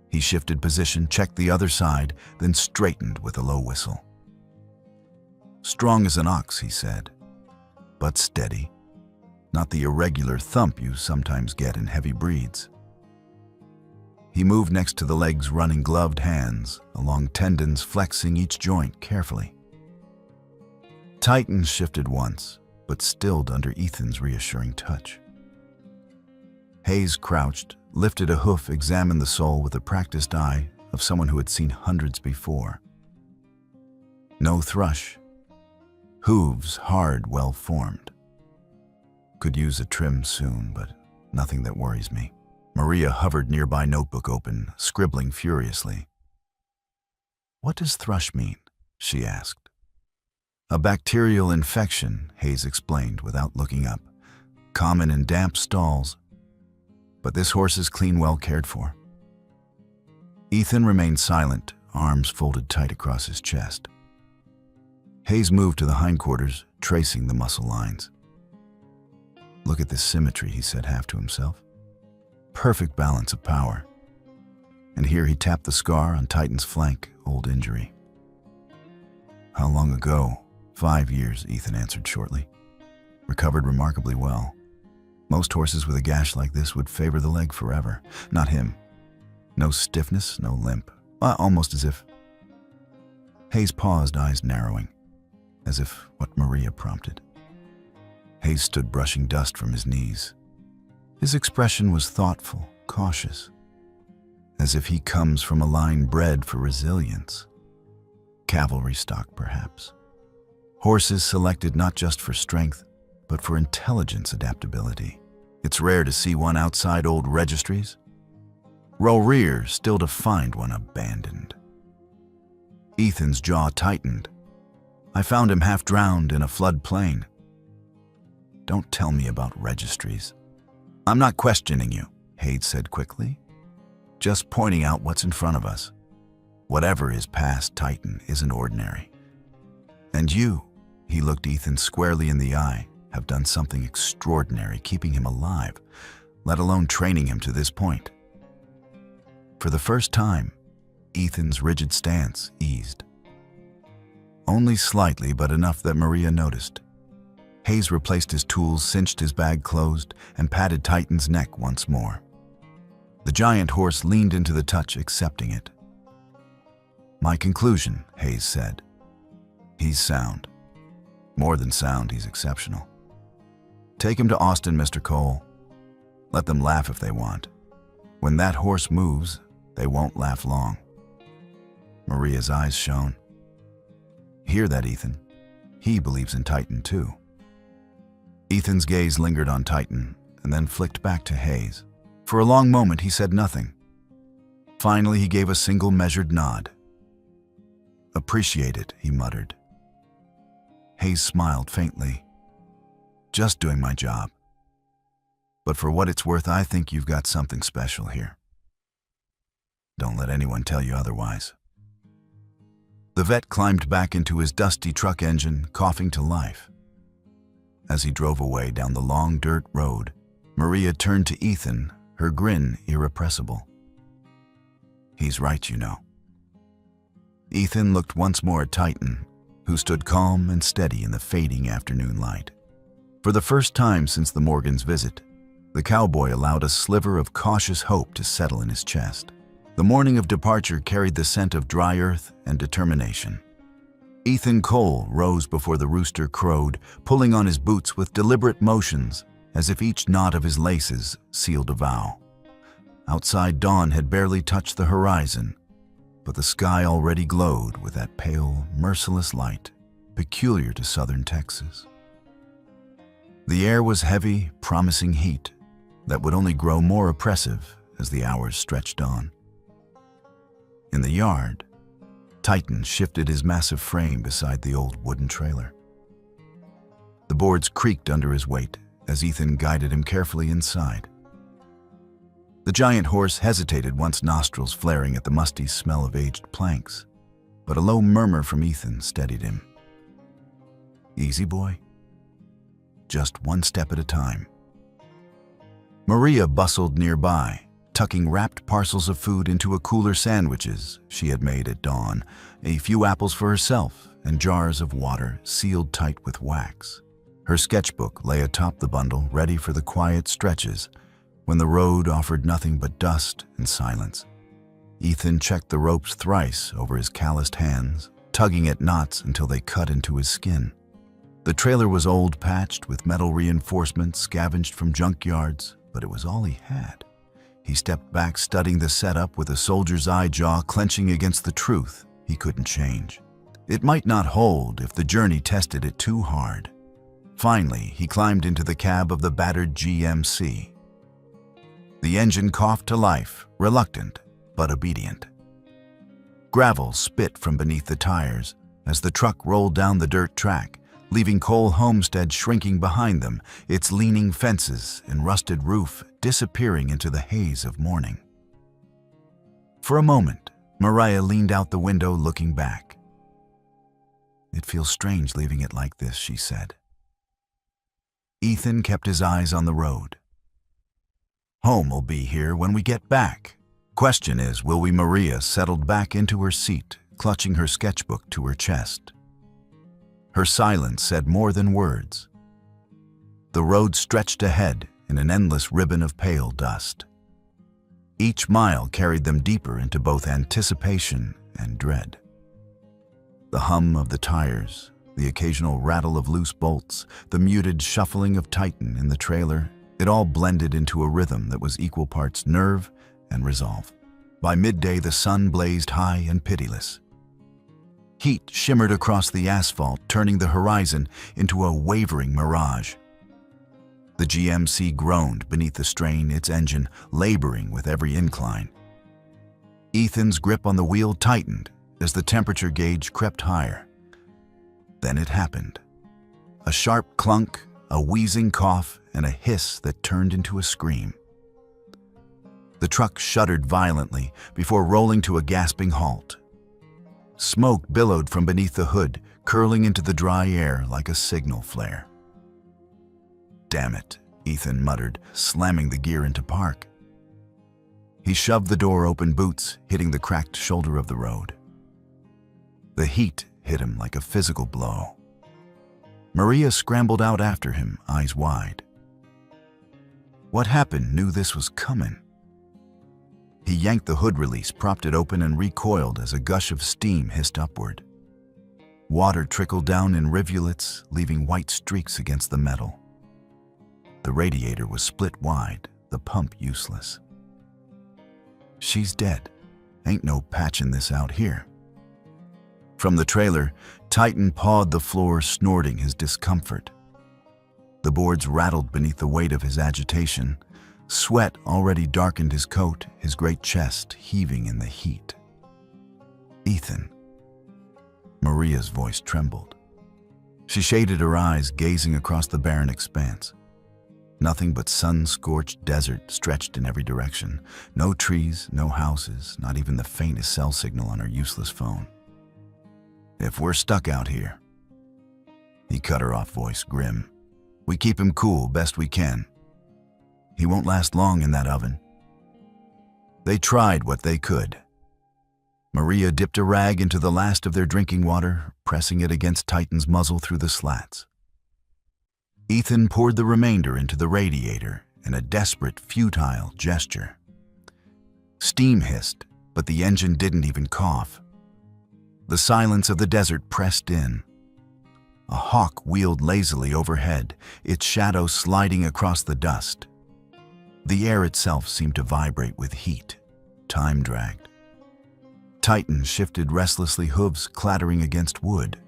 He shifted position, checked the other side, then straightened with a low whistle. "Strong as an ox," he said, "but steady. Not the irregular thump you sometimes get in heavy breeds." He moved next to the legs, running gloved hands along tendons, flexing each joint carefully. Titan shifted once, but stilled under Ethan's reassuring touch. Hayes crouched, lifted a hoof, examined the sole with the practiced eye of someone who had seen hundreds before. No thrush. Hooves hard, well-formed. Could use a trim soon, but nothing that worries me. Maria hovered nearby, notebook open, scribbling furiously. "What does thrush mean?" she asked. "A bacterial infection," Hayes explained without looking up. "Common in damp stalls. But this horse is clean, well cared for." Ethan remained silent, arms folded tight across his chest. Hayes moved to the hindquarters, tracing the muscle lines. "Look at this symmetry," he said half to himself. "Perfect balance of power." And here he tapped the scar on Titan's flank, old injury. "How long ago?" 5 years, Ethan answered shortly. "Recovered remarkably well. Most horses with a gash like this would favor the leg forever. Not him. No stiffness, no limp. Almost as if..." Hayes paused, eyes narrowing, as if what Maria prompted. Hayes stood brushing dust from his knees. His expression was thoughtful, cautious, as if he comes from a line bred for resilience. Cavalry stock, perhaps. Horses selected not just for strength, but for intelligence, adaptability. It's rare to see one outside old registries. Row rear, still to find one abandoned. Ethan's jaw tightened. "I found him half drowned in a flood plain." "Don't tell me about registries." "I'm not questioning you," Hayes said quickly. "Just pointing out what's in front of us. Whatever is past Titan isn't ordinary. And you," he looked Ethan squarely in the eye, "have done something extraordinary keeping him alive, let alone training him to this point." For the first time, Ethan's rigid stance eased. Only slightly, but enough that Maria noticed. Hayes replaced his tools, cinched his bag closed, and patted Titan's neck once more. The giant horse leaned into the touch, accepting it. "My conclusion," Hayes said. "He's sound. More than sound, he's exceptional. Take him to Austin, Mr. Cole. Let them laugh if they want. When that horse moves, they won't laugh long." Maria's eyes shone. "Hear that, Ethan? He believes in Titan, too." Ethan's gaze lingered on Titan and then flicked back to Hayes. For a long moment, he said nothing. Finally, he gave a single measured nod. "Appreciate it," he muttered. Hayes smiled faintly. "Just doing my job. But for what it's worth, I think you've got something special here. Don't let anyone tell you otherwise." The vet climbed back into his dusty truck engine, coughing to life. As he drove away down the long dirt road, Maria turned to Ethan, her grin irrepressible. "He's right, you know." Ethan looked once more at Titan, who stood calm and steady in the fading afternoon light. For the first time since the Morgans' visit, the cowboy allowed a sliver of cautious hope to settle in his chest. The morning of departure carried the scent of dry earth and determination. Ethan Cole rose before the rooster crowed, pulling on his boots with deliberate motions, as if each knot of his laces sealed a vow. Outside, dawn had barely touched the horizon, but the sky already glowed with that pale, merciless light peculiar to southern Texas. The air was heavy, promising heat that would only grow more oppressive as the hours stretched on. In the yard, Titan shifted his massive frame beside the old wooden trailer. The boards creaked under his weight as Ethan guided him carefully inside. The giant horse hesitated once, nostrils flaring at the musty smell of aged planks, but a low murmur from Ethan steadied him. "Easy, boy. Just one step at a time." Maria bustled nearby, tucking wrapped parcels of food into a cooler sandwiches she had made at dawn, a few apples for herself, and jars of water sealed tight with wax. Her sketchbook lay atop the bundle, ready for the quiet stretches when the road offered nothing but dust and silence. Ethan checked the ropes thrice over his calloused hands, tugging at knots until they cut into his skin. The trailer was old, patched with metal reinforcements scavenged from junkyards, but it was all he had. He stepped back, studying the setup with a soldier's eye, jaw clenching against the truth he couldn't change. It might not hold if the journey tested it too hard. Finally, he climbed into the cab of the battered GMC. The engine coughed to life, reluctant but obedient. Gravel spit from beneath the tires as the truck rolled down the dirt track, leaving Cole Homestead shrinking behind them, its leaning fences and rusted roof disappearing into the haze of morning. For a moment, Mariah leaned out the window, looking back. "It feels strange leaving it like this," she said. Ethan kept his eyes on the road. "Home will be here when we get back. Question is, will we?" Maria settled back into her seat, clutching her sketchbook to her chest. Her silence said more than words. The road stretched ahead in an endless ribbon of pale dust. Each mile carried them deeper into both anticipation and dread. The hum of the tires, the occasional rattle of loose bolts, the muted shuffling of Titan in the trailer, it all blended into a rhythm that was equal parts nerve and resolve. By midday, the sun blazed high and pitiless. Heat shimmered across the asphalt, turning the horizon into a wavering mirage. The GMC groaned beneath the strain, its engine laboring with every incline. Ethan's grip on the wheel tightened as the temperature gauge crept higher. Then it happened. A sharp clunk, a wheezing cough, and a hiss that turned into a scream. The truck shuddered violently before rolling to a gasping halt. Smoke billowed from beneath the hood, curling into the dry air like a signal flare. "Damn it," Ethan muttered, slamming the gear into park. He shoved the door open, boots hitting the cracked shoulder of the road. The heat hit him like a physical blow. Maria scrambled out after him, eyes wide. What happened knew this was coming. He yanked the hood release, propped it open, and recoiled as a gush of steam hissed upward. Water trickled down in rivulets, leaving white streaks against the metal. The radiator was split wide, the pump useless. She's dead. Ain't no patching this out here. From the trailer, Titan pawed the floor, snorting his discomfort. The boards rattled beneath the weight of his agitation. Sweat already darkened his coat, his great chest heaving in the heat. Ethan. Maria's voice trembled. She shaded her eyes, gazing across the barren expanse. Nothing but sun-scorched desert stretched in every direction. No trees, no houses, not even the faintest cell signal on her useless phone. If we're stuck out here, he cut her off, voice grim. We keep him cool best we can. He won't last long in that oven. They tried what they could. Maria dipped a rag into the last of their drinking water, pressing it against Titan's muzzle through the slats. Ethan poured the remainder into the radiator in a desperate, futile gesture. Steam hissed, but the engine didn't even cough. The silence of the desert pressed in. A hawk wheeled lazily overhead, its shadow sliding across the dust. The air itself seemed to vibrate with heat. Time dragged. Titan shifted restlessly, hooves clattering against wood.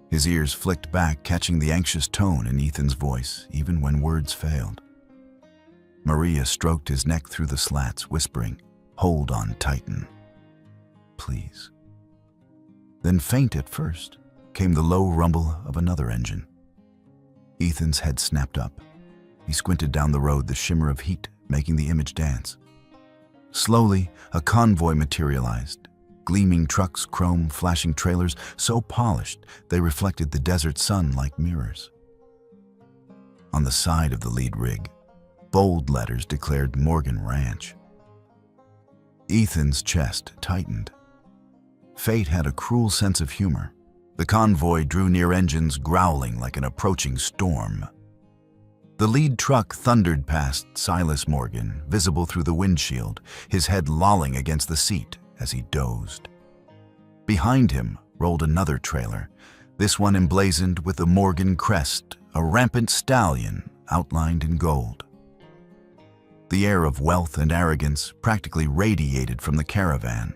His ears flicked back, catching the anxious tone in Ethan's voice, even when words failed. Maria stroked his neck through the slats, whispering, "Hold on, Titan. Please." Then, faint at first, came the low rumble of another engine. Ethan's head snapped up. He squinted down the road, the shimmer of heat making the image dance. Slowly, a convoy materialized. Gleaming trucks, chrome, flashing trailers, so polished they reflected the desert sun like mirrors. On the side of the lead rig, bold letters declared Morgan Ranch. Ethan's chest tightened. Fate had a cruel sense of humor. The convoy drew near, engines growling like an approaching storm. The lead truck thundered past Silas Morgan, visible through the windshield, his head lolling against the seat as he dozed. Behind him rolled another trailer, this one emblazoned with the Morgan crest, a rampant stallion outlined in gold. The air of wealth and arrogance practically radiated from the caravan.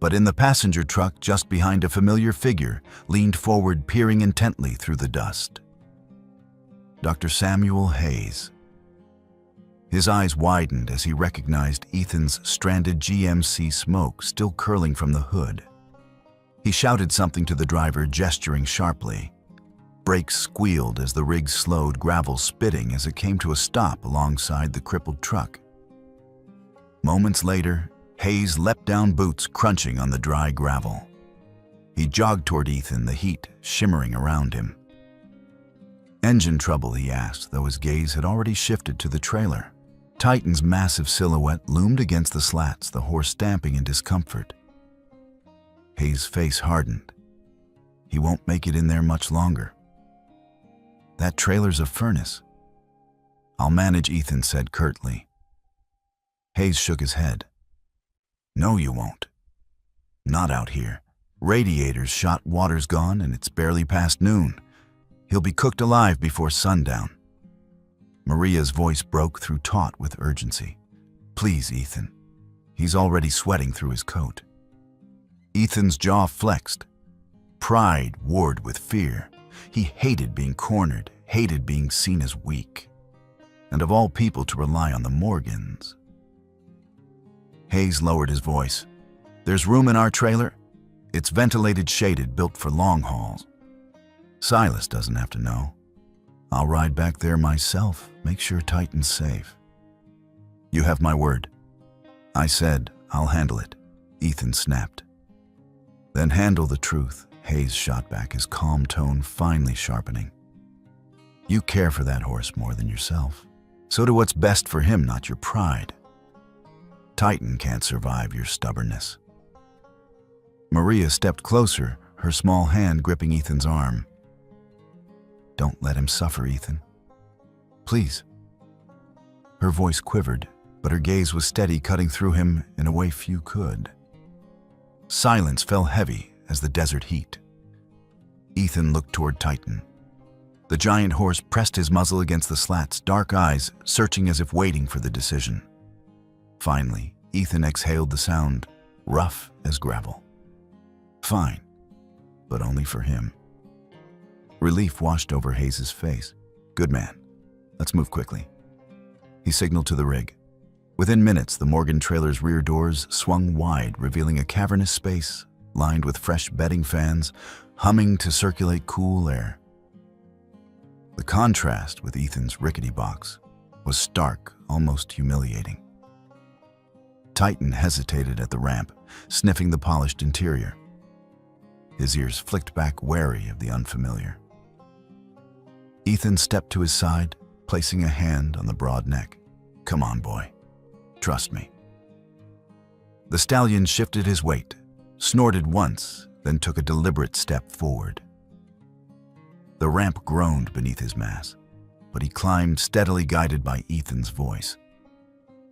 But in the passenger truck just behind, a familiar figure leaned forward, peering intently through the dust. Dr. Samuel Hayes. His eyes widened as he recognized Ethan's stranded GMC smoke still curling from the hood. He shouted something to the driver, gesturing sharply. Brakes squealed as the rig slowed, gravel spitting as it came to a stop alongside the crippled truck. Moments later, Hayes leapt down, boots crunching on the dry gravel. He jogged toward Ethan, the heat shimmering around him. "Engine trouble?" he asked, though his gaze had already shifted to the trailer. Titan's massive silhouette loomed against the slats, the horse stamping in discomfort. Hayes' face hardened. He won't make it in there much longer. That trailer's a furnace. "I'll manage," Ethan said curtly. Hayes shook his head. "No, you won't. Not out here. Radiator's shot, water's gone, and it's barely past noon. He'll be cooked alive before sundown." Maria's voice broke through, taut with urgency. "Please, Ethan." He's already sweating through his coat. Ethan's jaw flexed. Pride warred with fear. He hated being cornered, hated being seen as weak. And of all people to rely on the Morgans. Hayes lowered his voice. "There's room in our trailer. It's ventilated, shaded, built for long hauls. Silas doesn't have to know. I'll ride back there myself, make sure Titan's safe." "You have my word." "I said I'll handle it," Ethan snapped. "Then handle the truth," Hayes shot back, his calm tone finally sharpening. "You care for that horse more than yourself. So do what's best for him, not your pride. Titan can't survive your stubbornness." Maria stepped closer, her small hand gripping Ethan's arm. Don't let him suffer, Ethan. Please. Her voice quivered, but her gaze was steady, cutting through him in a way few could. Silence fell heavy as the desert heat. Ethan looked toward Titan. The giant horse pressed his muzzle against the slats, dark eyes searching as if waiting for the decision. Finally, Ethan exhaled the sound, rough as gravel. Fine, but only for him. Relief washed over Hayes' face. Good man. Let's move quickly. He signaled to the rig. Within minutes, the Morgan trailer's rear doors swung wide, revealing a cavernous space lined with fresh bedding fans, humming to circulate cool air. The contrast with Ethan's rickety box was stark, almost humiliating. Titan hesitated at the ramp, sniffing the polished interior. His ears flicked back, wary of the unfamiliar. Ethan stepped to his side, placing a hand on the broad neck. Come on, boy. Trust me. The stallion shifted his weight, snorted once, then took a deliberate step forward. The ramp groaned beneath his mass, but he climbed steadily, guided by Ethan's voice.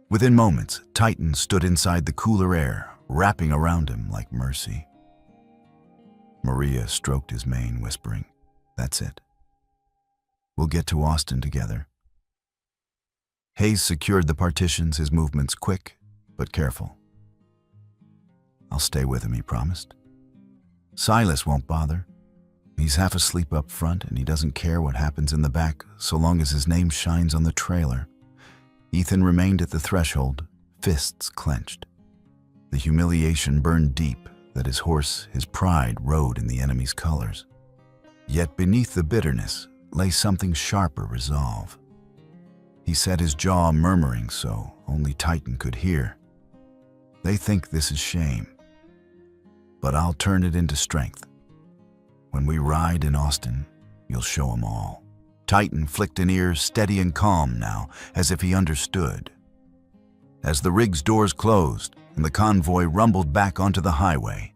Within moments, Titan stood inside the cooler air, wrapping around him like mercy. Maria stroked his mane, whispering, "That's it. We'll get to Austin together." Hayes secured the partitions, his movements quick but careful. "I'll stay with him," he promised. "Silas won't bother. He's half asleep up front, and he doesn't care what happens in the back so long as his name shines on the trailer." Ethan remained at the threshold, fists clenched. The humiliation burned deep that his horse, his pride, rode in the enemy's colors. Yet beneath the bitterness lay something sharper resolve. He set his jaw, murmuring so only Titan could hear. "They think this is shame, but I'll turn it into strength. When we ride in Austin, you'll show 'em all." Titan flicked an ear, steady and calm now, as if he understood. As the rig's doors closed and the convoy rumbled back onto the highway,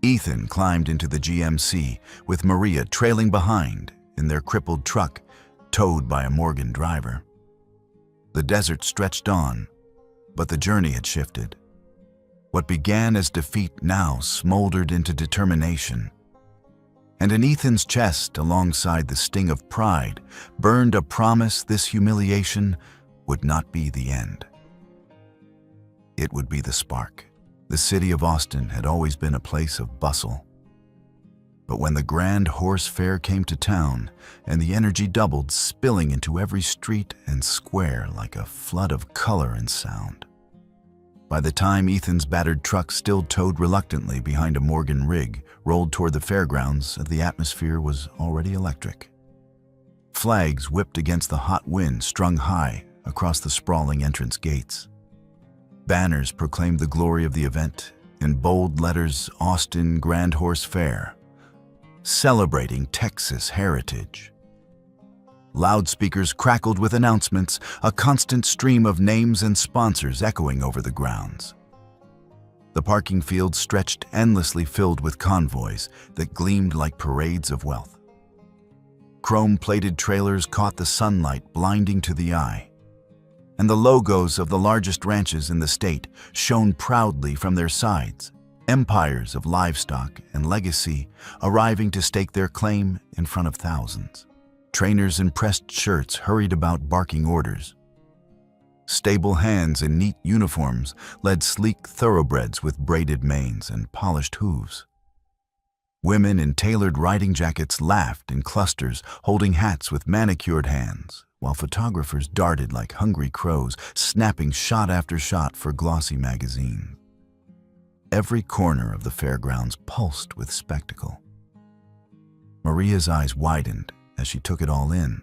Ethan climbed into the GMC, with Maria trailing behind in their crippled truck, towed by a Morgan driver. The desert stretched on, but the journey had shifted. What began as defeat now smoldered into determination. And in Ethan's chest, alongside the sting of pride, burned a promise this humiliation would not be the end. It would be the spark. The city of Austin had always been a place of bustle. But when the grand horse fair came to town, and the energy doubled, spilling into every street and square like a flood of color and sound. By the time Ethan's battered truck, still towed reluctantly behind a Morgan rig, rolled toward the fairgrounds, the atmosphere was already electric. Flags whipped against the hot wind, strung high across the sprawling entrance gates. Banners proclaimed the glory of the event, in bold letters, "Austin Grand Horse Fair," celebrating Texas heritage. Loudspeakers crackled with announcements, a constant stream of names and sponsors echoing over the grounds. The parking field stretched endlessly, filled with convoys that gleamed like parades of wealth. Chrome-plated trailers caught the sunlight, blinding to the eye. And the logos of the largest ranches in the state shone proudly from their sides, empires of livestock and legacy arriving to stake their claim in front of thousands. Trainers in pressed shirts hurried about barking orders. Stable hands in neat uniforms led sleek thoroughbreds with braided manes and polished hooves. Women in tailored riding jackets laughed in clusters, holding hats with manicured hands, while photographers darted like hungry crows, snapping shot after shot for glossy magazines. Every corner of the fairgrounds pulsed with spectacle. Maria's eyes widened as she took it all in.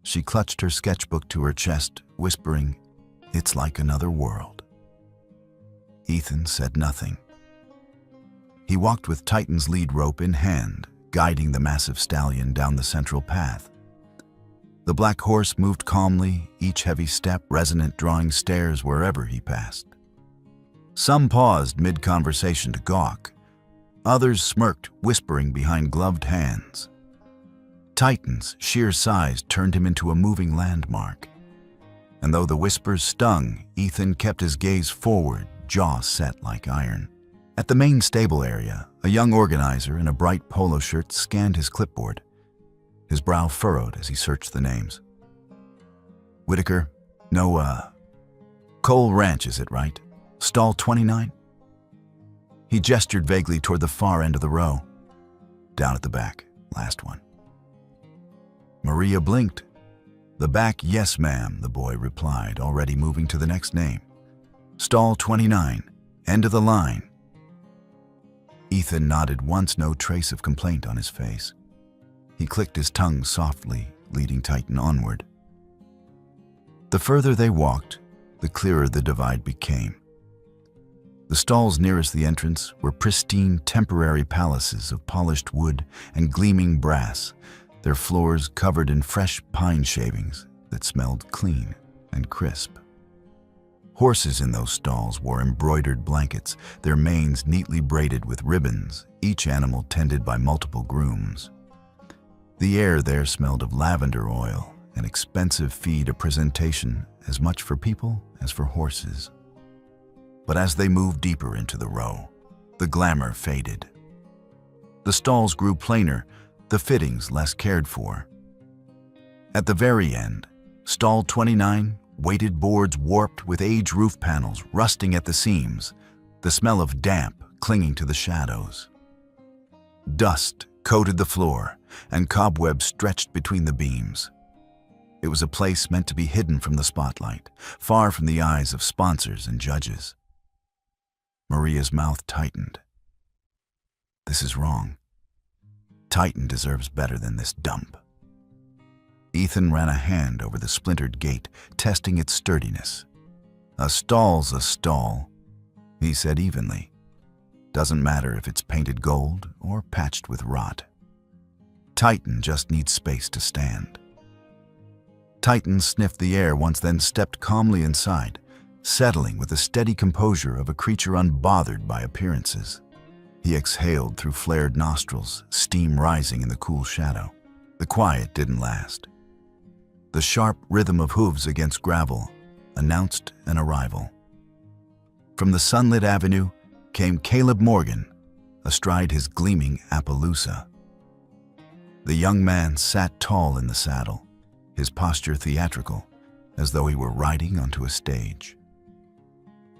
She clutched her sketchbook to her chest, whispering, "It's like another world." Ethan said nothing. He walked with Titan's lead rope in hand, guiding the massive stallion down the central path. The black horse moved calmly, each heavy step resonant, drawing stares wherever he passed. Some paused mid-conversation to gawk. Others smirked, whispering behind gloved hands. Titan's sheer size turned him into a moving landmark. And though the whispers stung, Ethan kept his gaze forward, jaw set like iron. At the main stable area, a young organizer in a bright polo shirt scanned his clipboard. His brow furrowed as he searched the names. Whitaker? No, Cole Ranch, is it right? Stall 29? He gestured vaguely toward the far end of the row. Down at the back, last one. Maria blinked. The back, yes, ma'am, the boy replied, already moving to the next name. Stall 29, end of the line. Ethan nodded once, no trace of complaint on his face. He clicked his tongue softly, leading Titan onward. The further they walked, the clearer the divide became. The stalls nearest the entrance were pristine temporary palaces of polished wood and gleaming brass, their floors covered in fresh pine shavings that smelled clean and crisp. Horses in those stalls wore embroidered blankets, their manes neatly braided with ribbons, each animal tended by multiple grooms. The air there smelled of lavender oil, an expensive feed, a presentation as much for people as for horses. But as they moved deeper into the row, the glamour faded. The stalls grew plainer, the fittings less cared for. At the very end, stall 29, weighted boards warped with age roof panels rusting at the seams, the smell of damp clinging to the shadows. Dust coated the floor, and cobwebs stretched between the beams. It was a place meant to be hidden from the spotlight, far from the eyes of sponsors and judges. Maria's mouth tightened. This is wrong. Titan deserves better than this dump. Ethan ran a hand over the splintered gate, testing its sturdiness. A stall's a stall, he said evenly. Doesn't matter if it's painted gold or patched with rot. Titan just needs space to stand. Titan sniffed the air once, then stepped calmly inside, settling with the steady composure of a creature unbothered by appearances. He exhaled through flared nostrils, steam rising in the cool shadow. The quiet didn't last. The sharp rhythm of hooves against gravel announced an arrival. From the sunlit avenue came Caleb Morgan, astride his gleaming Appaloosa. The young man sat tall in the saddle, his posture theatrical, as though he were riding onto a stage.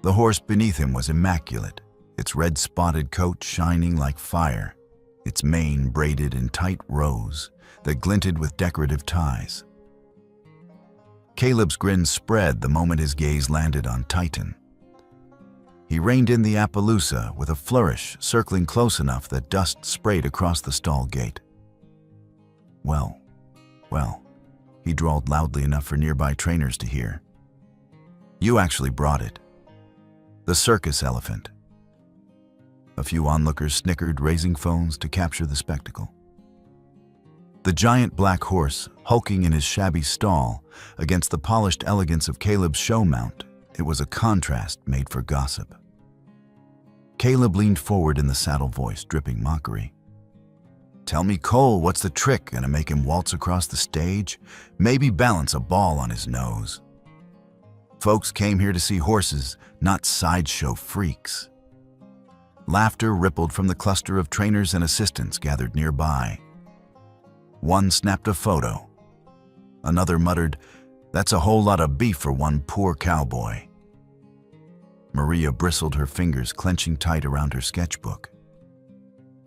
The horse beneath him was immaculate, its red-spotted coat shining like fire, its mane braided in tight rows that glinted with decorative ties. Caleb's grin spread the moment his gaze landed on Titan. He reined in the Appaloosa with a flourish, circling close enough that dust sprayed across the stall gate. Well, he drawled loudly enough for nearby trainers to hear. You actually brought it. The circus elephant. A few onlookers snickered, raising phones to capture the spectacle. The giant black horse, hulking in his shabby stall, against the polished elegance of Caleb's show mount, it was a contrast made for gossip. Caleb leaned forward in the saddle, voice dripping mockery. Tell me, Cole, what's the trick? Gonna make him waltz across the stage? Maybe balance a ball on his nose. Folks came here to see horses, not sideshow freaks. Laughter rippled from the cluster of trainers and assistants gathered nearby. One snapped a photo. Another muttered, "That's a whole lot of beef for one poor cowboy." Maria bristled, her fingers clenching tight around her sketchbook.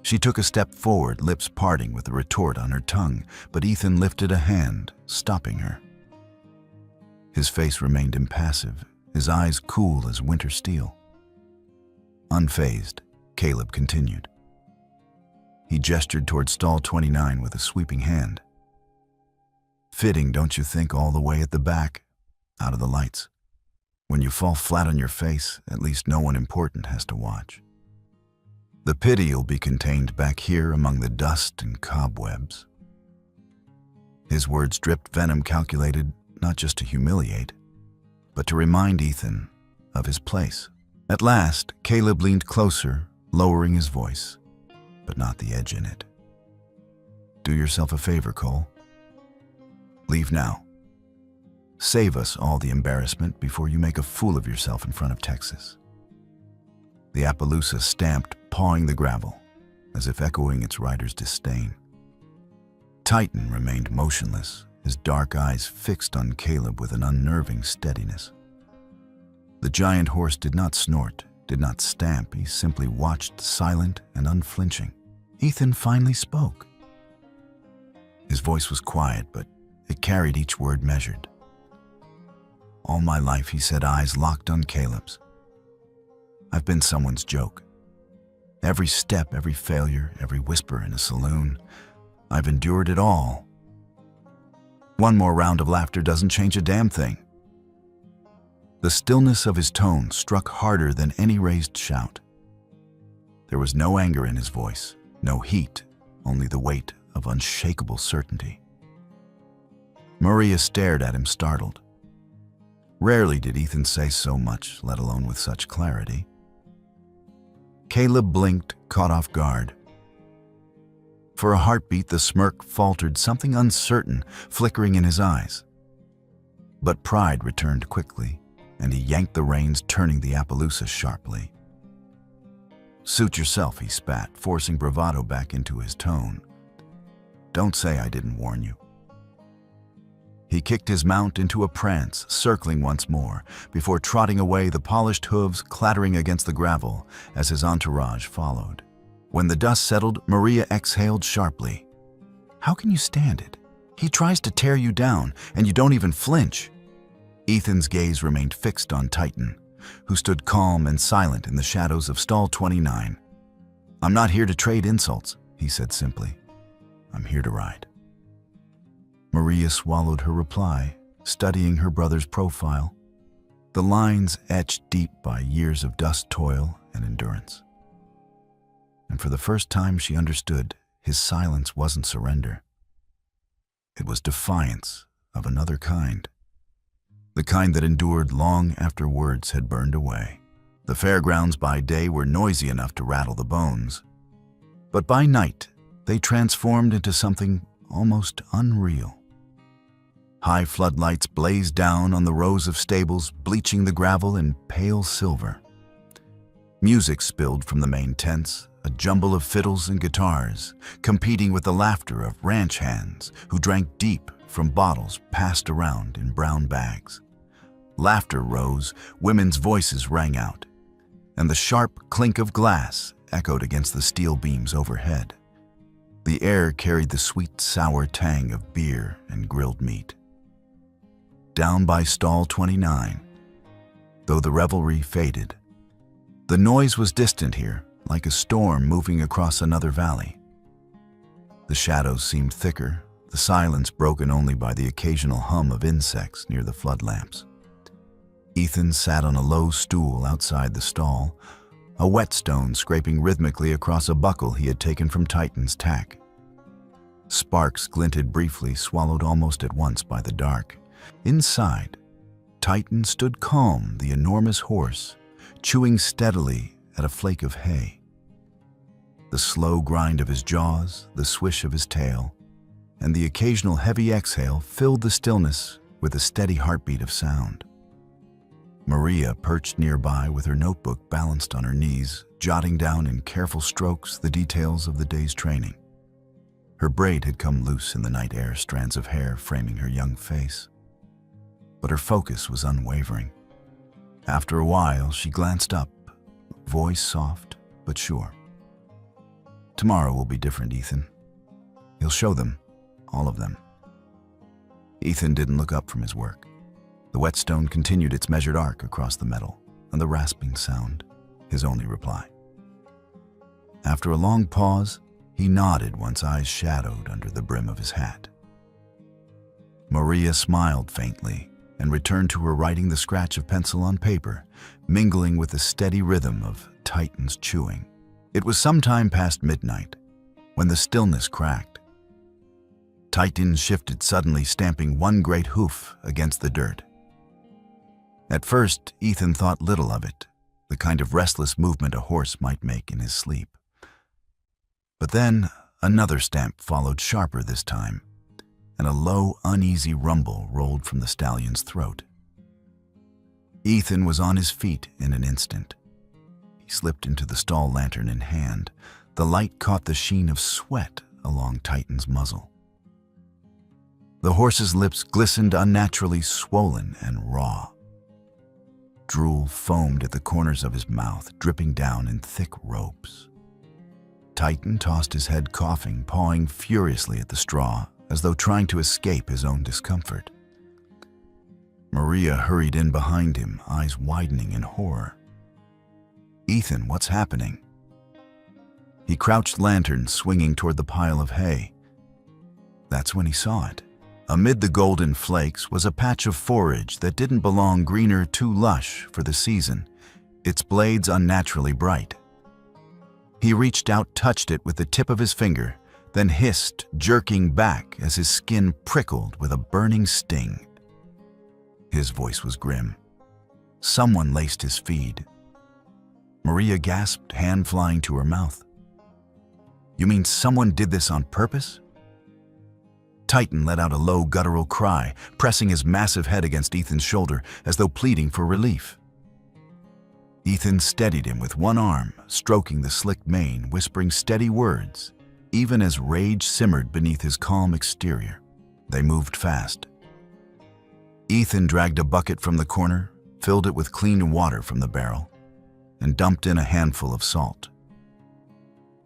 She took a step forward, lips parting with a retort on her tongue, but Ethan lifted a hand, stopping her. His face remained impassive, his eyes cool as winter steel. Unfazed, Caleb continued. He gestured toward stall 29 with a sweeping hand. Fitting, don't you think, all the way at the back, out of the lights. When you fall flat on your face, at least no one important has to watch. The pity'll be contained back here among the dust and cobwebs. His words dripped venom, calculated not just to humiliate, but to remind Ethan of his place. At last, Caleb leaned closer, lowering his voice, but not the edge in it. Do yourself a favor, Cole. Leave now. Save us all the embarrassment before you make a fool of yourself in front of Texas." The Appaloosa stamped, pawing the gravel, as if echoing its rider's disdain. Titan remained motionless, his dark eyes fixed on Caleb with an unnerving steadiness. The giant horse did not snort, did not stamp. He simply watched, silent and unflinching. Ethan finally spoke. His voice was quiet, but it carried each word measured. "All my life," he said, eyes locked on Caleb's, "I've been someone's joke. Every step, every failure, every whisper in a saloon, I've endured it all. One more round of laughter doesn't change a damn thing." The stillness of his tone struck harder than any raised shout. There was no anger in his voice, no heat, only the weight of unshakable certainty. Maria stared at him, startled. Rarely did Ethan say so much, let alone with such clarity. Caleb blinked, caught off guard. For a heartbeat, the smirk faltered, something uncertain flickering in his eyes. But pride returned quickly, and he yanked the reins, turning the Appaloosa sharply. "Suit yourself," he spat, forcing bravado back into his tone. "Don't say I didn't warn you." He kicked his mount into a prance, circling once more, before trotting away, the polished hooves clattering against the gravel as his entourage followed. When the dust settled, Maria exhaled sharply. "How can you stand it? He tries to tear you down, and you don't even flinch." Ethan's gaze remained fixed on Titan, who stood calm and silent in the shadows of stall 29. "I'm not here to trade insults," he said simply. "I'm here to ride." Maria swallowed her reply, studying her brother's profile, the lines etched deep by years of dust, toil, and endurance. And for the first time she understood his silence wasn't surrender. It was defiance of another kind. The kind that endured long after words had burned away. The fairgrounds by day were noisy enough to rattle the bones, but by night they transformed into something almost unreal. High floodlights blazed down on the rows of stables, bleaching the gravel in pale silver. Music spilled from the main tents, a jumble of fiddles and guitars, competing with the laughter of ranch hands who drank deep from bottles passed around in brown bags. Laughter rose, women's voices rang out, and the sharp clink of glass echoed against the steel beams overhead. The air carried the sweet, sour tang of beer and grilled meat. Down by stall 29, though the revelry faded, the noise was distant here, like a storm moving across another valley. The shadows seemed thicker, the silence broken only by the occasional hum of insects near the flood lamps. Ethan sat on a low stool outside the stall, a whetstone scraping rhythmically across a buckle he had taken from Titan's tack. Sparks glinted briefly, swallowed almost at once by the dark. Inside, Titan stood calm, the enormous horse, chewing steadily at a flake of hay. The slow grind of his jaws, the swish of his tail, and the occasional heavy exhale filled the stillness with a steady heartbeat of sound. Maria perched nearby with her notebook balanced on her knees, jotting down in careful strokes the details of the day's training. Her braid had come loose in the night air, strands of hair framing her young face. But her focus was unwavering. After a while, she glanced up, voice soft but sure. "Tomorrow will be different, Ethan. You'll show them, all of them." Ethan didn't look up from his work. The whetstone continued its measured arc across the metal, and the rasping sound, his only reply. After a long pause, he nodded once eyes shadowed under the brim of his hat. Maria smiled faintly and returned to her writing, the scratch of pencil on paper, mingling with the steady rhythm of Titan's chewing. It was some time past midnight when the stillness cracked. Titan shifted suddenly, stamping one great hoof against the dirt. At first, Ethan thought little of it, the kind of restless movement a horse might make in his sleep. But then, Another stamp followed, sharper this time, and a low, uneasy rumble rolled from the stallion's throat. Ethan was on his feet in an instant. He slipped into the stall, lantern in hand. The light caught the sheen of sweat along Titan's muzzle. The horse's lips glistened, unnaturally swollen and raw. Drool foamed at the corners of his mouth, dripping down in thick ropes. Titan tossed his head, coughing, pawing furiously at the straw, as though trying to escape his own discomfort. Maria hurried in behind him, eyes widening in horror. "Ethan, what's happening?" He crouched, lantern swinging toward the pile of hay. That's when he saw it. Amid the golden flakes was a patch of forage that didn't belong, greener, too lush for the season, its blades unnaturally bright. He reached out, touched it with the tip of his finger, then hissed, jerking back as his skin prickled with a burning sting. His voice was grim. Someone laced his feed. Maria gasped, hand flying to her mouth. "You mean someone did this on purpose?" Titan let out a low, guttural cry, pressing his massive head against Ethan's shoulder as though pleading for relief. Ethan steadied him with one arm, stroking the slick mane, whispering steady words, even as rage simmered beneath his calm exterior. They moved fast. Ethan dragged a bucket from the corner, filled it with clean water from the barrel, and dumped in a handful of salt.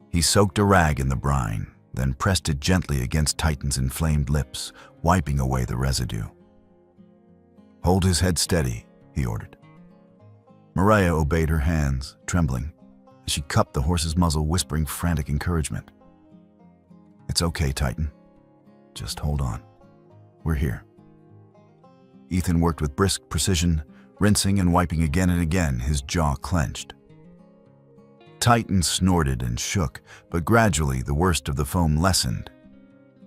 He soaked a rag in the brine, then pressed it gently against Titan's inflamed lips, wiping away the residue. "Hold his head steady," he ordered. Maria obeyed, her hands trembling as she cupped the horse's muzzle, whispering frantic encouragement. "It's okay, Titan. Just hold on. We're here." Ethan worked with brisk precision, rinsing and wiping again and again, his jaw clenched. Titan snorted and shook, but gradually the worst of the foam lessened.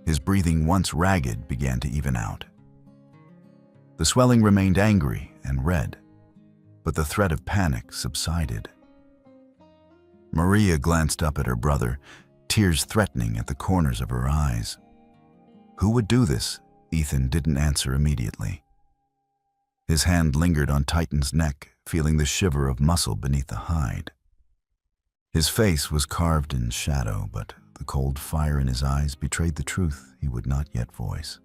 His breathing, once ragged, began to even out. The swelling remained angry and red, but the threat of panic subsided. Maria glanced up at her brother, tears threatening at the corners of her eyes. Who would do this? Ethan didn't answer immediately. His hand lingered on Titan's neck, feeling the shiver of muscle beneath the hide. His face was carved in shadow, but the cold fire in his eyes betrayed the truth he would not yet voice.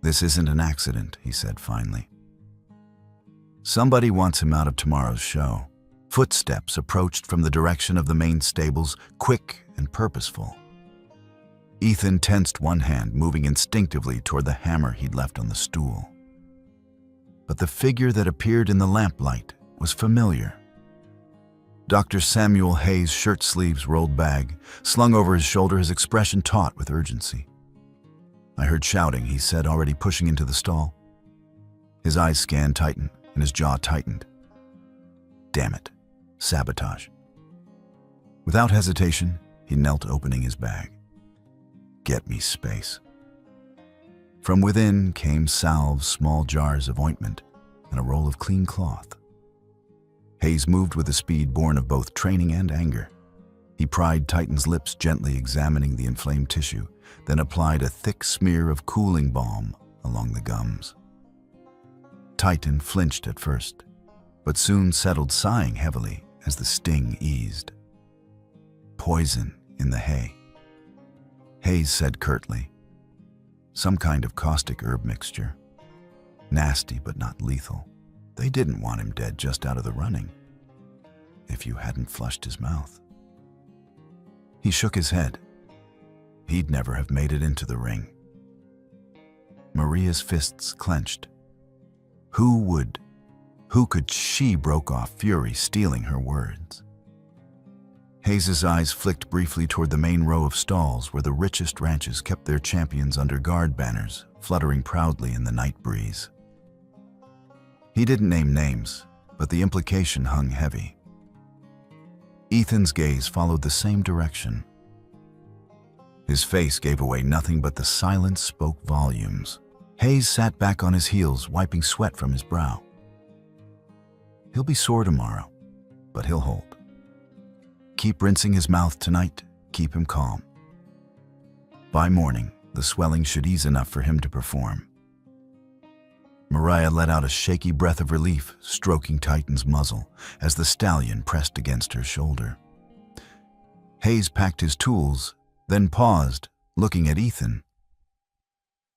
"This isn't an accident," he said finally. "Somebody wants him out of tomorrow's show." Footsteps approached from the direction of the main stables, quick and purposeful. Ethan tensed one hand, moving instinctively toward the hammer he'd left on the stool. But the figure that appeared in the lamplight was familiar. Dr. Samuel Hayes' shirt sleeves rolled bag, slung over his shoulder, his expression taut with urgency. "I heard shouting," he said, already pushing into the stall. His eyes scanned Titan, and his jaw tightened. Damn it. Sabotage. Without hesitation, he knelt, opening his bag. "Get me space." From within came salves, small jars of ointment, and a roll of clean cloth. Hayes moved with a speed born of both training and anger. He pried Titan's lips, gently examining the inflamed tissue, then applied a thick smear of cooling balm along the gums. Titan flinched at first, but soon settled, sighing heavily as the sting eased. "Poison in the hay," Hayes said curtly. "Some kind of caustic herb mixture. Nasty but not lethal. They didn't want him dead just out of the running. If you hadn't flushed his mouth." He shook his head. He'd never have made it into the ring. Maria's fists clenched. Who could she? Broke off, fury stealing her words. Hayes's eyes flicked briefly toward the main row of stalls where the richest ranches kept their champions under guard banners, fluttering proudly in the night breeze. He didn't name names, but the implication hung heavy. Ethan's gaze followed the same direction. His face gave away nothing, but the silence spoke volumes. Hayes sat back on his heels, wiping sweat from his brow. "He'll be sore tomorrow, but he'll hold. Keep rinsing his mouth tonight, keep him calm. By morning, the swelling should ease enough for him to perform. Mariah let out a shaky breath of relief, stroking Titan's muzzle as the stallion pressed against her shoulder. Hayes packed his tools, then paused, looking at Ethan.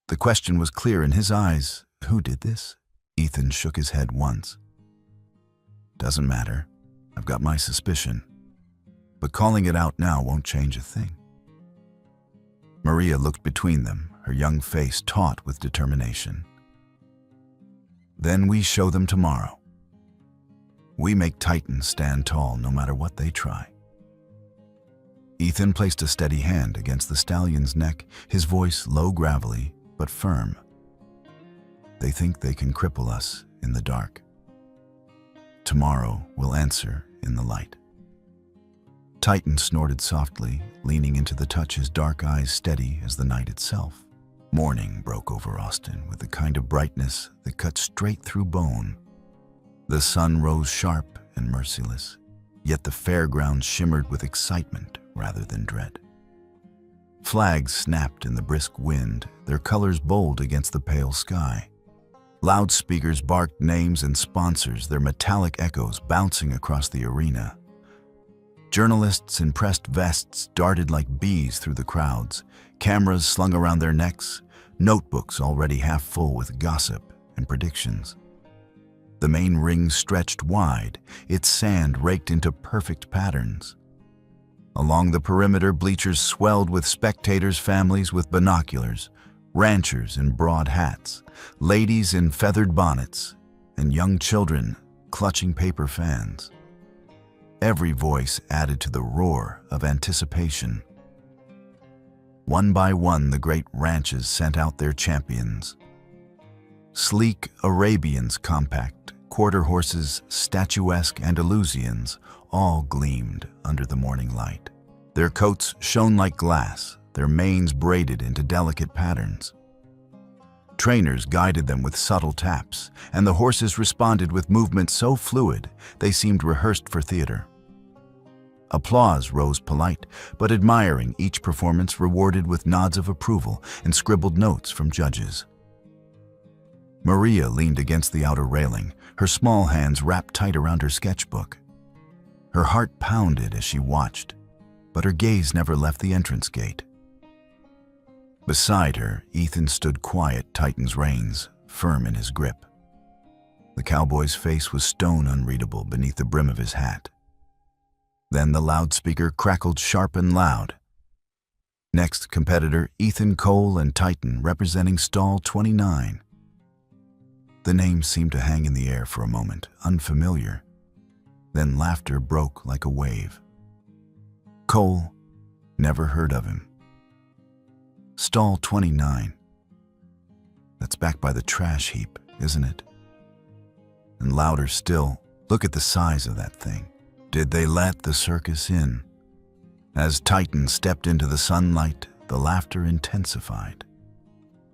The question was clear in his eyes. Who did this? Ethan shook his head once. Doesn't matter. I've got my suspicion. But calling it out now won't change a thing. Maria looked between them, her young face taut with determination. Then we show them tomorrow. We make Titan stand tall no matter what they try. Ethan placed a steady hand against the stallion's neck, his voice low gravelly but firm. They think they can cripple us in the dark. Tomorrow we'll answer in the light. Titan snorted softly, leaning into the touch, his dark eyes steady as the night itself. Morning broke over Austin with the kind of brightness that cut straight through bone. The sun rose sharp and merciless, yet the fairground shimmered with excitement rather than dread. Flags snapped in the brisk wind, their colors bold against the pale sky. Loudspeakers barked names and sponsors, their metallic echoes bouncing across the arena. Journalists in pressed vests darted like bees through the crowds, cameras slung around their necks, notebooks already half full with gossip and predictions. The main ring stretched wide, its sand raked into perfect patterns. Along the perimeter, bleachers swelled with spectators, families with binoculars, ranchers in broad hats, ladies in feathered bonnets, and young children clutching paper fans. Every voice added to the roar of anticipation. One by one, the great ranches sent out their champions. Sleek Arabians, compact, quarter horses, statuesque Andalusians, all gleamed under the morning light. Their coats shone like glass, their manes braided into delicate patterns. Trainers guided them with subtle taps, and the horses responded with movements so fluid they seemed rehearsed for theater. Applause rose polite, but admiring, each performance rewarded with nods of approval and scribbled notes from judges. Maria leaned against the outer railing, her small hands wrapped tight around her sketchbook. Her heart pounded as she watched, but her gaze never left the entrance gate. Beside her, Ethan stood quiet, Titan's reins firm in his grip. The cowboy's face was stone unreadable beneath the brim of his hat. Then the loudspeaker crackled sharp and loud. Next competitor, Ethan Cole and Titan, representing stall 29. The name seemed to hang in the air for a moment, unfamiliar. Then laughter broke like a wave. Cole, never heard of him. Stall 29. That's back by the trash heap, isn't it? And louder still, look at the size of that thing. Did they let the circus in? As Titan stepped into the sunlight, the laughter intensified.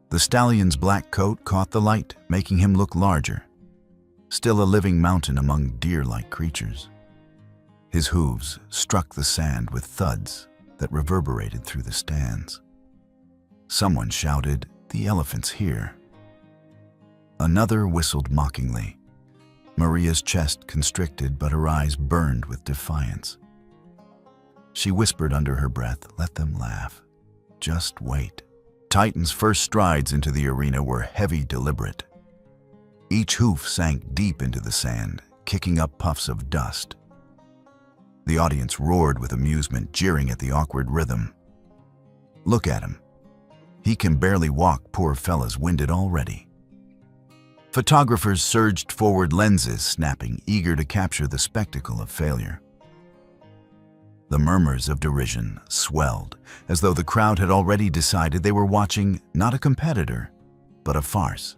The stallion's black coat caught the light, making him look larger, still a living mountain among deer-like creatures. His hooves struck the sand with thuds that reverberated through the stands. Someone shouted, "The elephant's here." Another whistled mockingly. Maria's chest constricted, but her eyes burned with defiance. She whispered under her breath, "Let them laugh. Just wait." Titan's first strides into the arena were heavy, deliberate. Each hoof sank deep into the sand, kicking up puffs of dust. The audience roared with amusement, jeering at the awkward rhythm. Look at him. He can barely walk, poor fella's winded already. Photographers surged forward, lenses snapping, eager to capture the spectacle of failure. The murmurs of derision swelled, as though the crowd had already decided they were watching not a competitor, but a farce.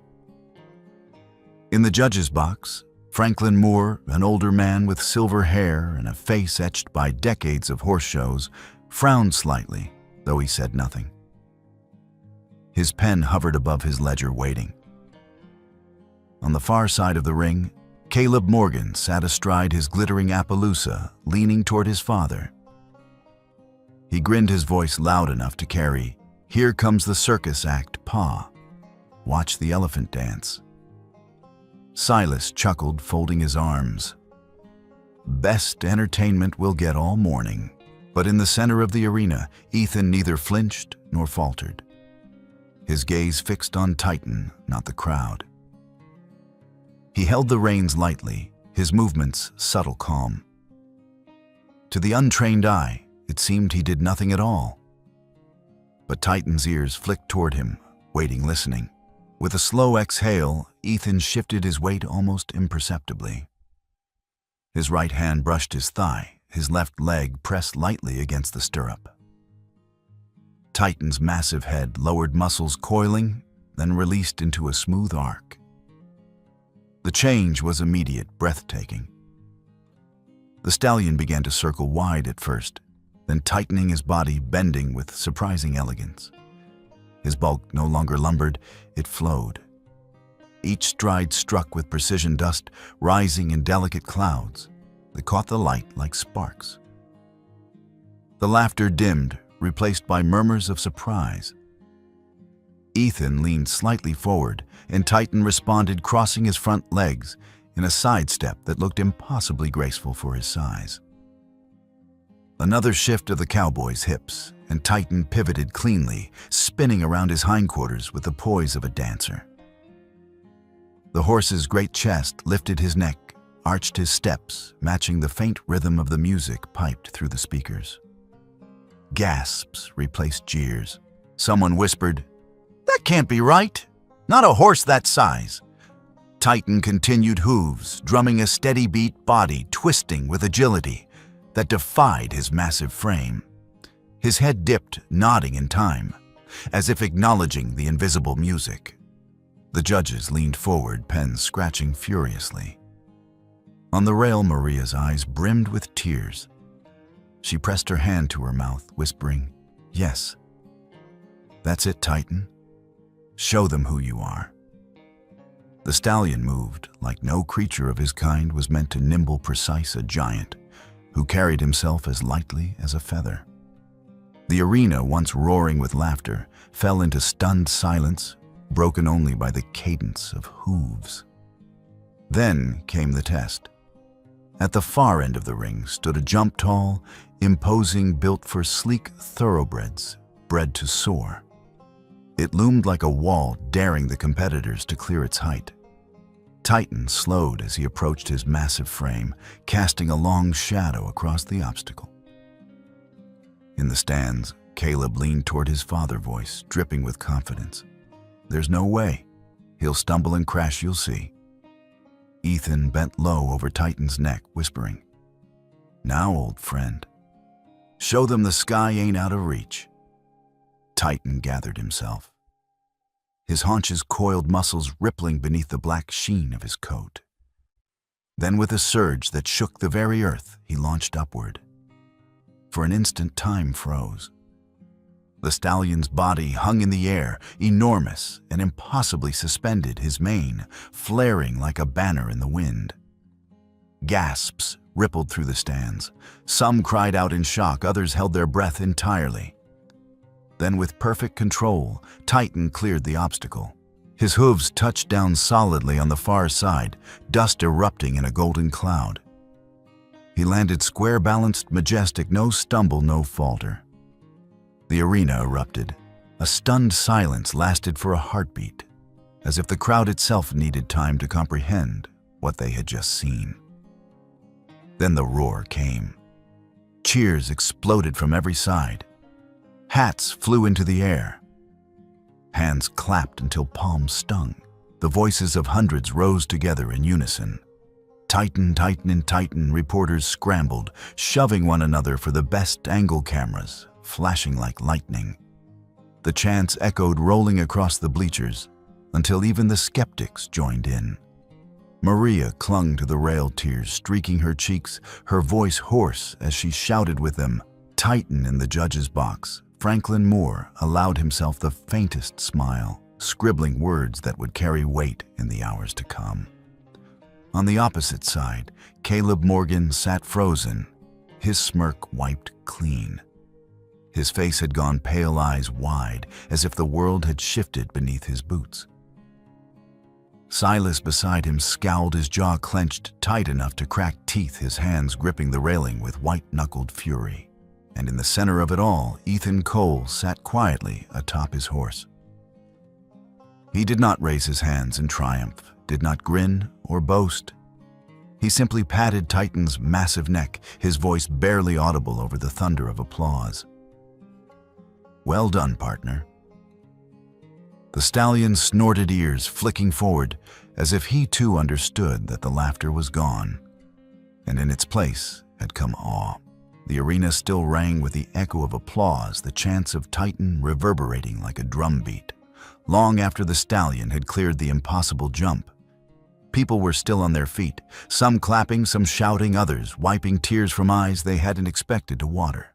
In the judges' box, Franklin Moore, an older man with silver hair and a face etched by decades of horse shows, frowned slightly, though he said nothing. His pen hovered above his ledger, waiting. On the far side of the ring, Caleb Morgan sat astride his glittering Appaloosa, leaning toward his father. He grinned, his voice loud enough to carry, "Here comes the circus act, Pa. Watch the elephant dance." Silas chuckled, folding his arms. Best entertainment we'll get all morning. But in the center of the arena, Ethan neither flinched nor faltered. His gaze fixed on Titan, not the crowd. He held the reins lightly, his movements subtle calm. To the untrained eye, it seemed he did nothing at all. But Titan's ears flicked toward him, waiting, listening. With a slow exhale, Ethan shifted his weight almost imperceptibly. His right hand brushed his thigh, his left leg pressed lightly against the stirrup. Titan's massive head lowered, muscles coiling, then released into a smooth arc. The change was immediate, breathtaking. The stallion began to circle wide at first, then tightening his body, bending with surprising elegance. His bulk no longer lumbered, it flowed. Each stride struck with precision, dust rising in delicate clouds that caught the light like sparks. The laughter dimmed, replaced by murmurs of surprise. Ethan leaned slightly forward, and Titan responded, crossing his front legs in a sidestep that looked impossibly graceful for his size. Another shift of the cowboy's hips, and Titan pivoted cleanly, spinning around his hindquarters with the poise of a dancer. The horse's great chest lifted his neck, arched his steps, matching the faint rhythm of the music piped through the speakers. Gasps replaced jeers. Someone whispered, "That can't be right! Not a horse that size!" Titan continued, hooves drumming a steady beat, body twisting with agility that defied his massive frame. His head dipped, nodding in time, as if acknowledging the invisible music. The judges leaned forward, pens scratching furiously. On the rail, Maria's eyes brimmed with tears. She pressed her hand to her mouth, whispering, "Yes. That's it, Titan. Show them who you are." The stallion moved like no creature of his kind was meant to, nimble, precise, a giant who carried himself as lightly as a feather. The arena, once roaring with laughter, fell into stunned silence, broken only by the cadence of hooves. Then came the test. At the far end of the ring stood a jump-tall, imposing, built for sleek thoroughbreds, bred to soar. It loomed like a wall, daring the competitors to clear its height. Titan slowed as he approached his massive frame, casting a long shadow across the obstacle. In the stands, Caleb leaned toward his father, voice dripping with confidence. "There's no way. He'll stumble and crash, you'll see." Ethan bent low over Titan's neck, whispering, "Now, old friend, show them the sky ain't out of reach." Titan gathered himself, his haunches coiled, muscles rippling beneath the black sheen of his coat. Then, with a surge that shook the very earth, he launched upward. For an instant, time froze. The stallion's body hung in the air, enormous and impossibly suspended, his mane flaring like a banner in the wind. Gasps rippled through the stands. Some cried out in shock, others held their breath entirely. Then, with perfect control, Titan cleared the obstacle. His hooves touched down solidly on the far side, dust erupting in a golden cloud. He landed square, balanced, majestic, no stumble, no falter. The arena erupted. A stunned silence lasted for a heartbeat, as if the crowd itself needed time to comprehend what they had just seen. Then the roar came. Cheers exploded from every side. Hats flew into the air. Hands clapped until palms stung. The voices of hundreds rose together in unison. "Titan, Titan, and Titan," reporters scrambled, shoving one another for the best angle cameras, flashing like lightning. The chants echoed, rolling across the bleachers, until even the skeptics joined in. Maria clung to the rail, tears streaking her cheeks, her voice hoarse as she shouted with them. Titan in the judge's box, Franklin Moore allowed himself the faintest smile, scribbling words that would carry weight in the hours to come. On the opposite side, Caleb Morgan sat frozen, his smirk wiped clean. His face had gone pale, eyes wide, as if the world had shifted beneath his boots. Silas beside him scowled, his jaw clenched tight enough to crack teeth, his hands gripping the railing with white-knuckled fury. And in the center of it all, Ethan Cole sat quietly atop his horse. He did not raise his hands in triumph, did not grin or boast. He simply patted Titan's massive neck, his voice barely audible over the thunder of applause. "Well done, partner." The stallion snorted, ears flicking forward, as if he too understood that the laughter was gone, and in its place had come awe. The arena still rang with the echo of applause, the chants of Titan reverberating like a drumbeat. Long after the stallion had cleared the impossible jump, people were still on their feet, some clapping, some shouting, others wiping tears from eyes they hadn't expected to water.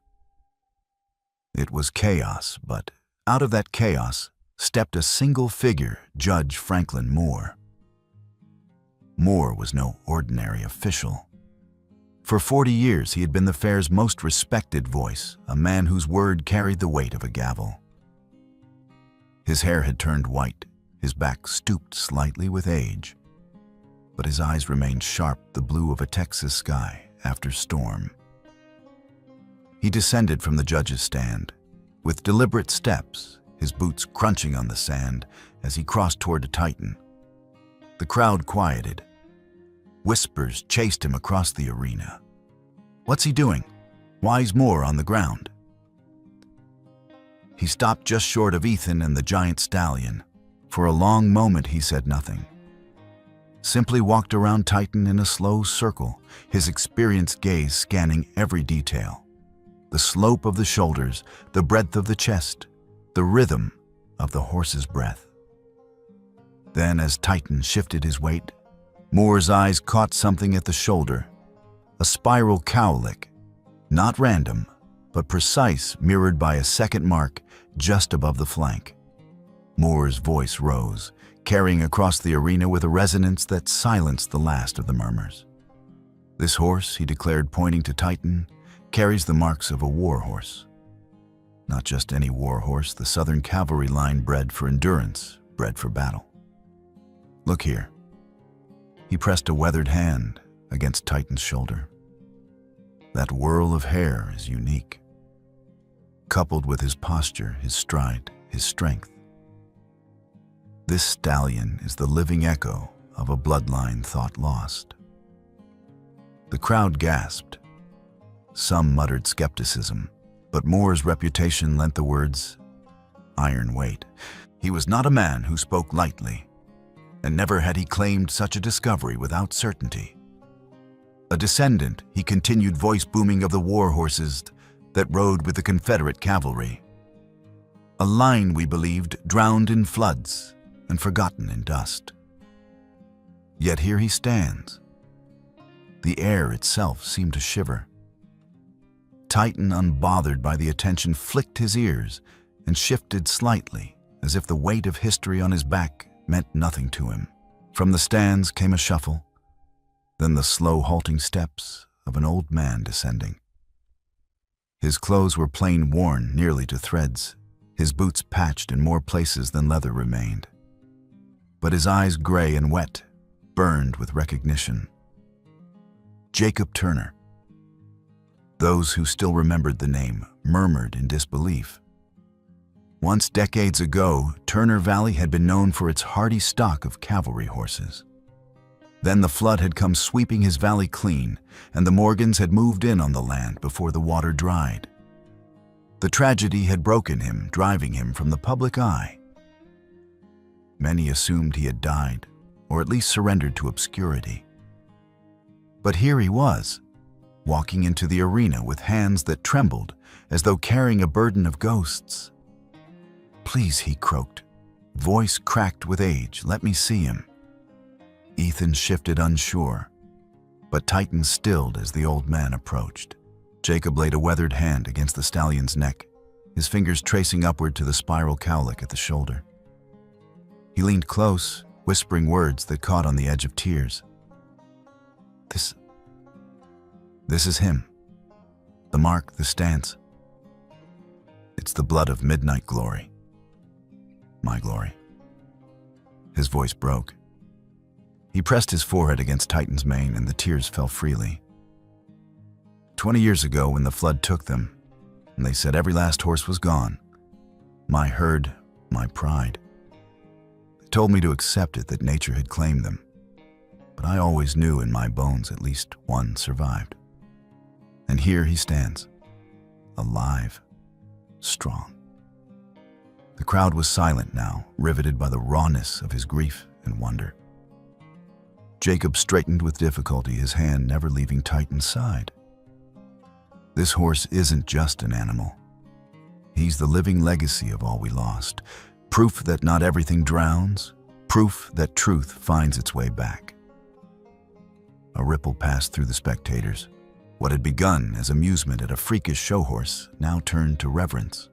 It was chaos, but out of that chaos stepped a single figure, Judge Franklin Moore. Moore was no ordinary official. For 40 years he had been the fair's most respected voice, a man whose word carried the weight of a gavel. His hair had turned white, his back stooped slightly with age, but his eyes remained sharp, the blue of a Texas sky after storm. He descended from the judge's stand, with deliberate steps, his boots crunching on the sand as he crossed toward a Titan. The crowd quieted. Whispers chased him across the arena. "What's he doing? Why's Moore on the ground?" He stopped just short of Ethan and the giant stallion. For a long moment he said nothing. Simply walked around Titan in a slow circle, his experienced gaze scanning every detail. The slope of the shoulders, the breadth of the chest, the rhythm of the horse's breath. Then, as Titan shifted his weight, Moore's eyes caught something at the shoulder, a spiral cowlick, not random, but precise, mirrored by a second mark just above the flank. Moore's voice rose, carrying across the arena with a resonance that silenced the last of the murmurs. "This horse," he declared, pointing to Titan, "carries the marks of a war horse. Not just any war horse, the Southern cavalry line bred for endurance, bred for battle. Look here." He pressed a weathered hand against Titan's shoulder. "That whirl of hair is unique, coupled with his posture, his stride, his strength. This stallion is the living echo of a bloodline thought lost." The crowd gasped. Some muttered skepticism, but Moore's reputation lent the words iron weight. He was not a man who spoke lightly, and never had he claimed such a discovery without certainty. A descendant, he continued, voice booming, of the war horses that rode with the Confederate cavalry. A line, we believed, drowned in floods and forgotten in dust. Yet here he stands. The air itself seemed to shiver. Titan, unbothered by the attention, flicked his ears and shifted slightly, as if the weight of history on his back meant nothing to him. From the stands came a shuffle, then the slow, halting steps of an old man descending. His clothes were plain, worn nearly to threads, his boots patched in more places than leather remained. But his eyes, gray and wet, burned with recognition. Jacob Turner. Those who still remembered the name murmured in disbelief. Once, decades ago, Turner Valley had been known for its hardy stock of cavalry horses. Then the flood had come sweeping his valley clean, and the Morgans had moved in on the land before the water dried. The tragedy had broken him, driving him from the public eye. Many assumed he had died, or at least surrendered to obscurity. But here he was, walking into the arena with hands that trembled as though carrying a burden of ghosts. "Please," he croaked, voice cracked with age, "let me see him." Ethan shifted, unsure, but Titan stilled as the old man approached. Jacob laid a weathered hand against the stallion's neck, his fingers tracing upward to the spiral cowlick at the shoulder. He leaned close, whispering words that caught on the edge of tears. This is him. The mark, the stance. It's the blood of midnight glory. My glory. His voice broke. He pressed his forehead against Titan's mane, and the tears fell freely. 20 years ago, when the flood took them, and they said every last horse was gone, my herd, my pride, they told me to accept it, that nature had claimed them. But I always knew in my bones at least one survived. And here he stands, alive, strong. The crowd was silent now, riveted by the rawness of his grief and wonder. Jacob straightened with difficulty, his hand never leaving Titan's side. This horse isn't just an animal. He's the living legacy of all we lost, proof that not everything drowns, proof that truth finds its way back. A ripple passed through the spectators. What had begun as amusement at a freakish show horse now turned to reverence.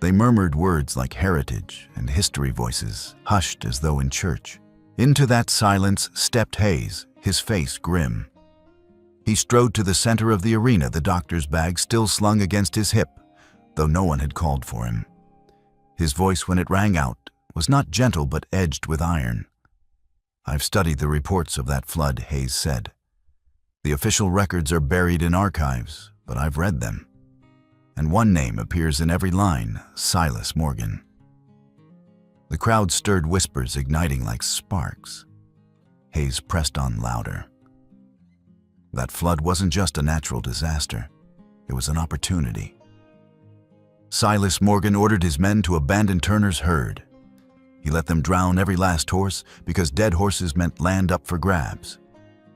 They murmured words like heritage and history, voices hushed as though in church. Into that silence stepped Hayes, his face grim. He strode to the center of the arena, the doctor's bag still slung against his hip, though no one had called for him. His voice, when it rang out, was not gentle but edged with iron. "I've studied the reports of that flood," Hayes said. "The official records are buried in archives, but I've read them. And one name appears in every line, Silas Morgan." The crowd stirred, whispers igniting like sparks. Hayes pressed on louder. That flood wasn't just a natural disaster. It was an opportunity. Silas Morgan ordered his men to abandon Turner's herd. He let them drown every last horse because dead horses meant land up for grabs.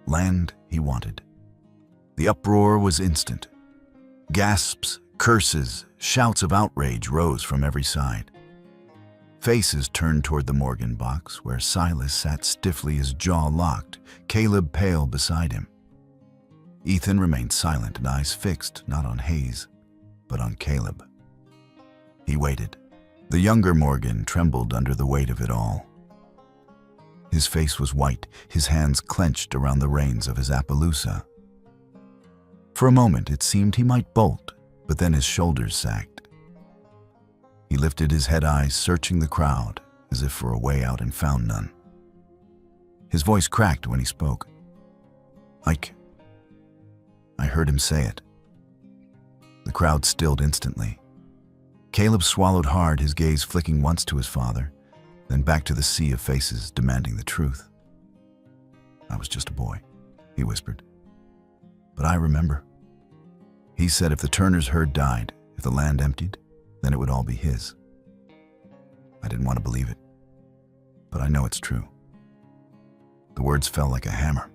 Land he wanted. The uproar was instant. Gasps, curses, shouts of outrage rose from every side. Faces turned toward the Morgan box, where Silas sat stiffly, his jaw locked, Caleb pale beside him. Ethan remained silent and eyes fixed not on Hayes, but on Caleb. He waited. The younger Morgan trembled under the weight of it all. His face was white, his hands clenched around the reins of his Appaloosa. For a moment it seemed he might bolt, but then his shoulders sagged. He lifted his head, eyes searching the crowd as if for a way out, and found none. His voice cracked when he spoke. "Ike." I heard him say it. The crowd stilled instantly. Caleb swallowed hard, his gaze flicking once to his father, then back to the sea of faces demanding the truth. "I was just a boy," he whispered. "But I remember. He said if the Turner's herd died, if the land emptied, then it would all be his. I didn't want to believe it, but I know it's true." The words fell like a hammer.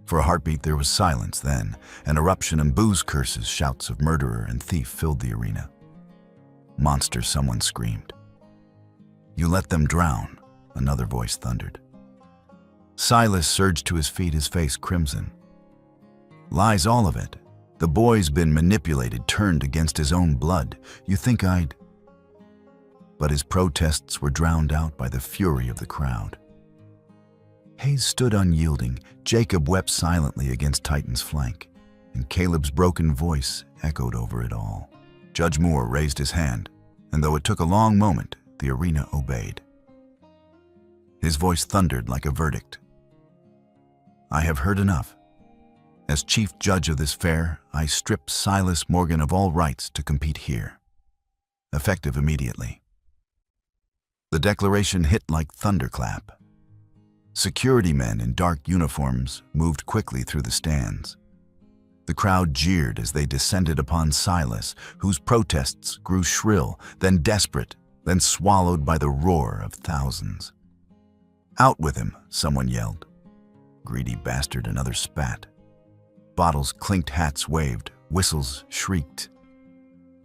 For a heartbeat there was silence, then an eruption and booze curses, shouts of murderer and thief filled the arena. "Monster," someone screamed. "You let them drown," another voice thundered. Silas surged to his feet, his face crimson. "Lies, all of it. The boy's been manipulated, turned against his own blood. You think I'd..." But his protests were drowned out by the fury of the crowd. Hayes stood unyielding. Jacob wept silently against Titan's flank, and Caleb's broken voice echoed over it all. Judge Moore raised his hand, and though it took a long moment, the arena obeyed. His voice thundered like a verdict. "I have heard enough. As chief judge of this fair, I strip Silas Morgan of all rights to compete here. Effective immediately." The declaration hit like thunderclap. Security men in dark uniforms moved quickly through the stands. The crowd jeered as they descended upon Silas, whose protests grew shrill, then desperate, then swallowed by the roar of thousands. "Out with him," someone yelled. "Greedy bastard," another spat. Bottles clinked, hats waved, whistles shrieked.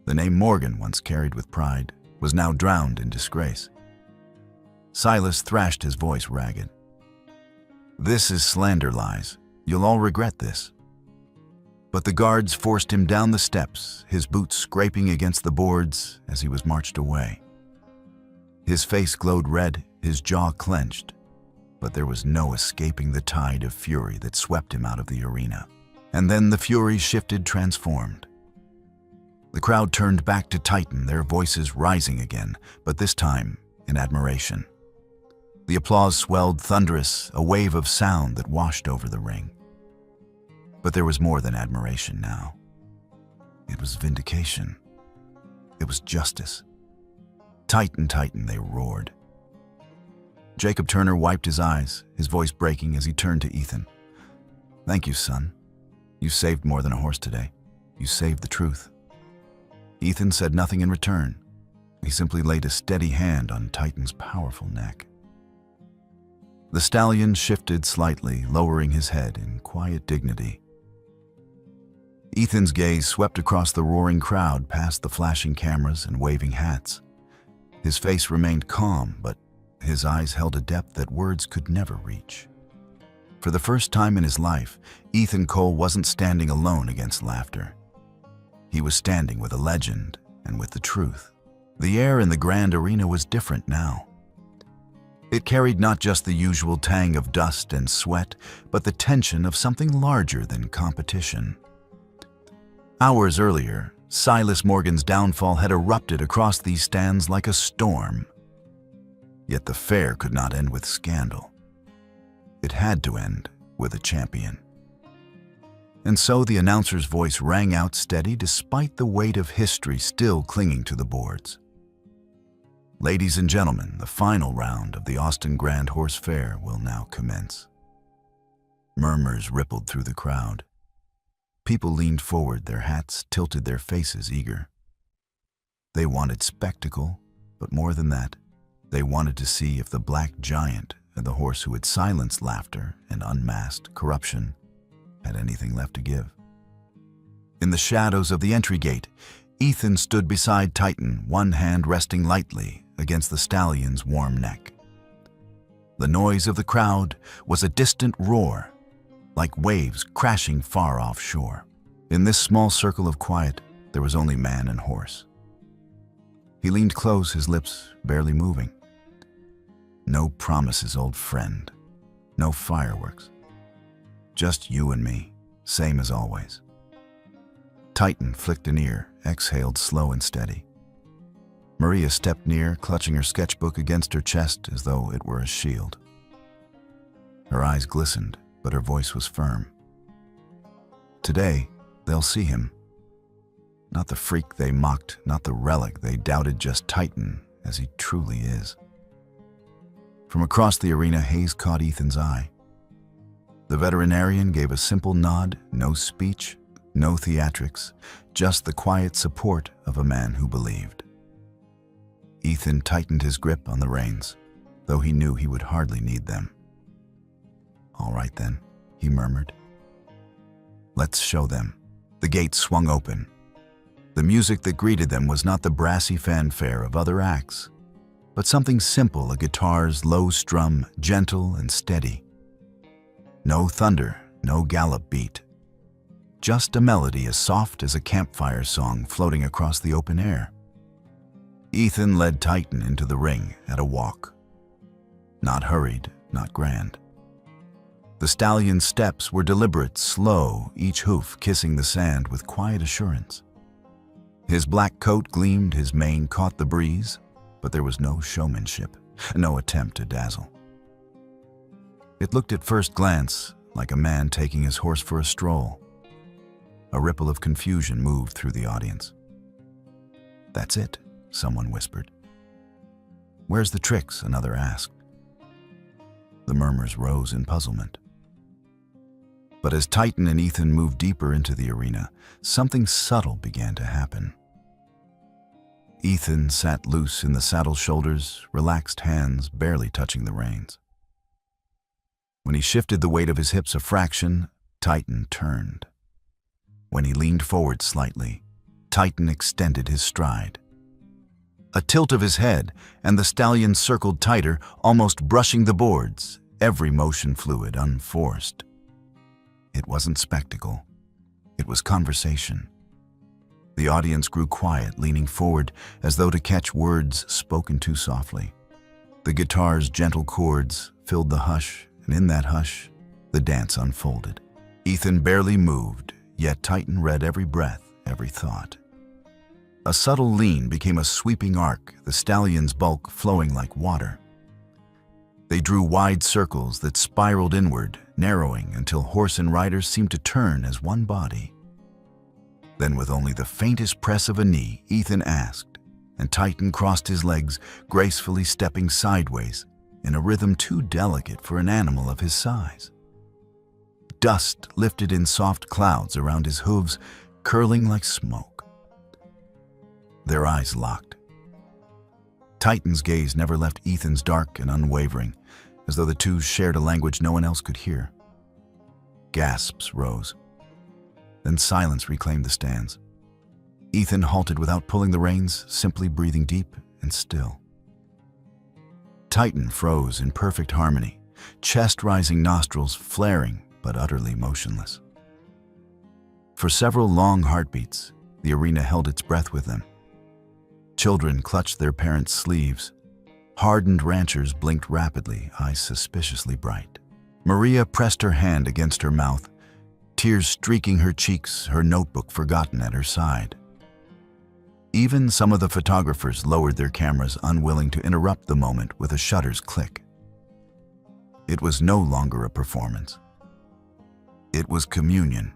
The name Morgan, once carried with pride, was now drowned in disgrace. Silas thrashed, his voice ragged. "This is slander, lies. You'll all regret this." But the guards forced him down the steps, his boots scraping against the boards as he was marched away. His face glowed red, his jaw clenched, but there was no escaping the tide of fury that swept him out of the arena. And then the fury shifted, transformed. The crowd turned back to Titan, their voices rising again, but this time in admiration. The applause swelled thunderous, a wave of sound that washed over the ring. But there was more than admiration now. It was vindication. It was justice. Titan, Titan, they roared. Jacob Turner wiped his eyes, his voice breaking as he turned to Ethan. "Thank you, son. You saved more than a horse today. You saved the truth." Ethan said nothing in return. He simply laid a steady hand on Titan's powerful neck. The stallion shifted slightly, lowering his head in quiet dignity. Ethan's gaze swept across the roaring crowd past the flashing cameras and waving hats. His face remained calm, but his eyes held a depth that words could never reach. For the first time in his life, Ethan Cole wasn't standing alone against laughter. He was standing with a legend and with the truth. The air in the grand arena was different now. It carried not just the usual tang of dust and sweat, but the tension of something larger than competition. Hours earlier, Silas Morgan's downfall had erupted across these stands like a storm. Yet the fair could not end with scandal. It had to end with a champion. And so the announcer's voice rang out steady despite the weight of history still clinging to the boards. "Ladies and gentlemen, the final round of the Austin Grand Horse Fair will now commence." Murmurs rippled through the crowd. People leaned forward, their hats tilted, their faces eager. They wanted spectacle, but more than that, they wanted to see if the Black Giant and the horse who had silenced laughter and unmasked corruption had anything left to give. In the shadows of the entry gate, Ethan stood beside Titan, one hand resting lightly against the stallion's warm neck. The noise of the crowd was a distant roar, like waves crashing far offshore. In this small circle of quiet, there was only man and horse. He leaned close, his lips barely moving. "No promises, old friend. No fireworks. Just you and me, same as always." Titan flicked an ear, exhaled slow and steady. Maria stepped near, clutching her sketchbook against her chest as though it were a shield. Her eyes glistened, but her voice was firm. "Today, they'll see him. Not the freak they mocked, not the relic they doubted, just Titan as he truly is." From across the arena, Hayes caught Ethan's eye. The veterinarian gave a simple nod, no speech, no theatrics, just the quiet support of a man who believed. Ethan tightened his grip on the reins, though he knew he would hardly need them. "All right then," he murmured. "Let's show them." The gate swung open. The music that greeted them was not the brassy fanfare of other acts, but something simple, a guitar's low strum, gentle and steady. No thunder, no gallop beat. Just a melody as soft as a campfire song floating across the open air. Ethan led Titan into the ring at a walk. Not hurried, not grand. The stallion's steps were deliberate, slow, each hoof kissing the sand with quiet assurance. His black coat gleamed, his mane caught the breeze, but there was no showmanship, no attempt to dazzle. It looked at first glance like a man taking his horse for a stroll. A ripple of confusion moved through the audience. "That's it," someone whispered. "Where's the tricks?" another asked. The murmurs rose in puzzlement. But as Titan and Ethan moved deeper into the arena, something subtle began to happen. Ethan sat loose in the saddle shoulders, relaxed hands barely touching the reins. When he shifted the weight of his hips a fraction, Titan turned. When he leaned forward slightly, Titan extended his stride. A tilt of his head, and the stallion circled tighter, almost brushing the boards, every motion fluid, unforced. It wasn't spectacle. It was conversation. The audience grew quiet, leaning forward as though to catch words spoken too softly. The guitar's gentle chords filled the hush, and in that hush, the dance unfolded. Ethan barely moved, yet Titan read every breath, every thought. A subtle lean became a sweeping arc, the stallion's bulk flowing like water. They drew wide circles that spiraled inward, narrowing until horse and rider seemed to turn as one body. Then, with only the faintest press of a knee, Ethan asked, and Titan crossed his legs, gracefully stepping sideways in a rhythm too delicate for an animal of his size. Dust lifted in soft clouds around his hooves, curling like smoke. Their eyes locked. Titan's gaze never left Ethan's, dark and unwavering, as though the two shared a language no one else could hear. Gasps rose. Then silence reclaimed the stands. Ethan halted without pulling the reins, simply breathing deep and still. Titan froze in perfect harmony, chest-rising nostrils flaring but utterly motionless. For several long heartbeats, the arena held its breath with them. Children clutched their parents' sleeves. Hardened ranchers blinked rapidly, eyes suspiciously bright. Maria pressed her hand against her mouth, tears streaking her cheeks, her notebook forgotten at her side. Even some of the photographers lowered their cameras, unwilling to interrupt the moment with a shutter's click. It was no longer a performance. It was communion.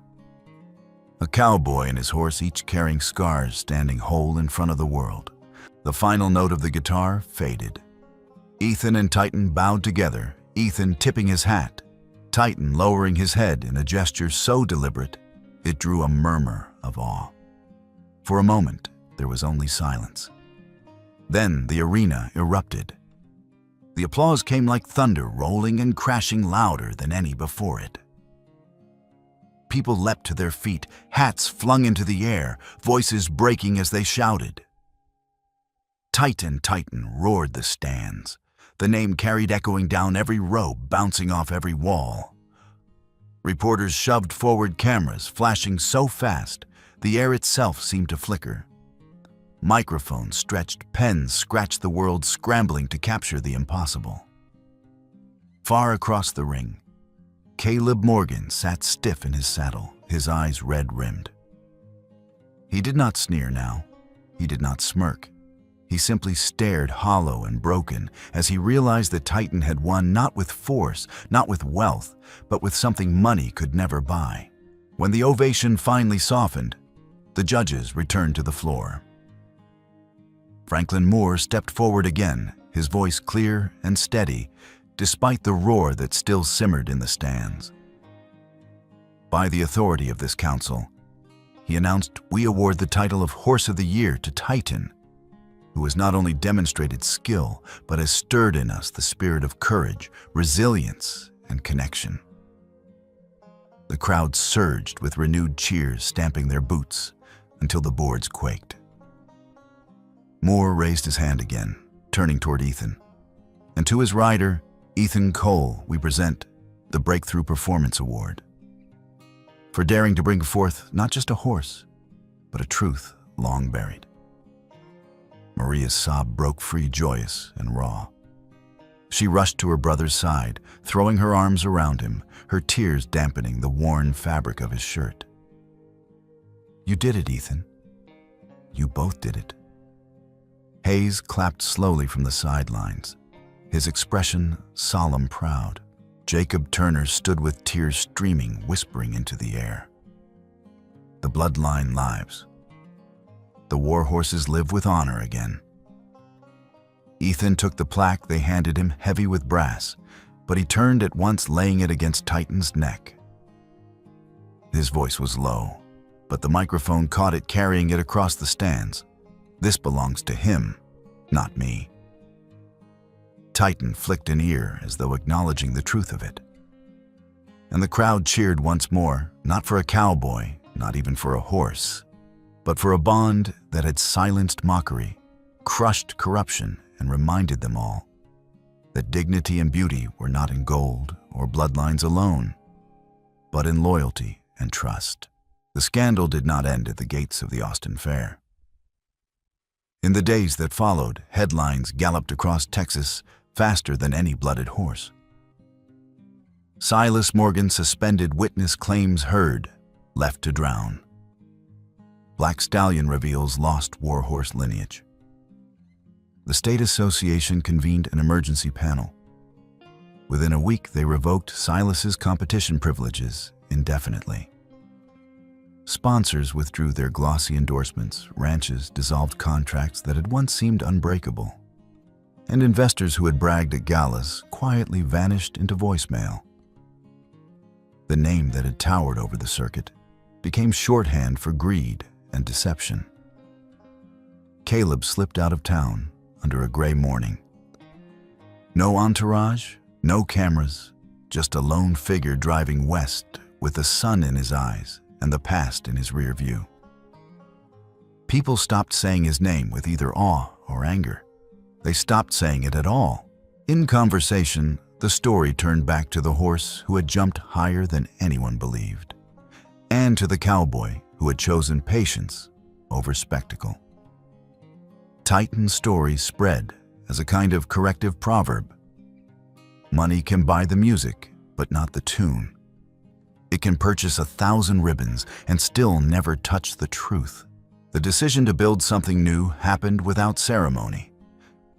A cowboy and his horse, each carrying scars, standing whole in front of the world. The final note of the guitar faded. Ethan and Titan bowed together, Ethan tipping his hat, Titan lowering his head in a gesture so deliberate it drew a murmur of awe. For a moment, there was only silence. Then the arena erupted. The applause came like thunder, rolling and crashing louder than any before it. People leapt to their feet, hats flung into the air, voices breaking as they shouted. Titan, Titan, roared the stands. The name carried echoing down every row, bouncing off every wall. Reporters shoved forward cameras, flashing so fast, the air itself seemed to flicker. Microphones stretched, pens scratched the world, scrambling to capture the impossible. Far across the ring, Caleb Morgan sat stiff in his saddle, his eyes red-rimmed. He did not sneer now. He did not smirk. He simply stared, hollow and broken, as he realized that Titan had won not with force, not with wealth, but with something money could never buy. When the ovation finally softened, the judges returned to the floor. Franklin Moore stepped forward again, his voice clear and steady, despite the roar that still simmered in the stands. By the authority of this council, he announced, we award the title of Horse of the Year to Titan, who has not only demonstrated skill, but has stirred in us the spirit of courage, resilience, and connection. The crowd surged with renewed cheers, stamping their boots until the boards quaked. Moore raised his hand again, turning toward Ethan. And to his rider, Ethan Cole, we present the Breakthrough Performance Award. For daring to bring forth not just a horse, but a truth long buried. Maria's sob broke free, joyous and raw. She rushed to her brother's side, throwing her arms around him, her tears dampening the worn fabric of his shirt. You did it, Ethan. You both did it. Hayes clapped slowly from the sidelines, his expression solemn, proud. Jacob Turner stood with tears streaming, whispering into the air. The bloodline lives. The war horses live with honor again. Ethan took the plaque they handed him, heavy with brass, but he turned at once, laying it against Titan's neck. His voice was low, but the microphone caught it, carrying it across the stands. This belongs to him, not me. Titan flicked an ear as though acknowledging the truth of it. And the crowd cheered once more, not for a cowboy, not even for a horse, but for a bond that had silenced mockery, crushed corruption, and reminded them all that dignity and beauty were not in gold or bloodlines alone, but in loyalty and trust. The scandal did not end at the gates of the Austin Fair. In the days that followed, headlines galloped across Texas faster than any blooded horse. Silas Morgan suspended, witness claims heard, left to drown. Black Stallion reveals lost warhorse lineage. The State Association convened an emergency panel. Within a week, they revoked Silas's competition privileges indefinitely. Sponsors withdrew their glossy endorsements, ranches dissolved contracts that had once seemed unbreakable, and investors who had bragged at galas quietly vanished into voicemail. The name that had towered over the circuit became shorthand for greed and deception. Caleb slipped out of town under a gray morning. No entourage, no cameras, just a lone figure driving west with the sun in his eyes and the past in his rear view. People stopped saying his name with either awe or anger. They stopped saying it at all. In conversation, the story turned back to the horse who had jumped higher than anyone believed, and to the cowboy who had chosen patience over spectacle. Titan's story spread as a kind of corrective proverb. Money can buy the music, but not the tune. It can purchase 1,000 ribbons and still never touch the truth. The decision to build something new happened without ceremony.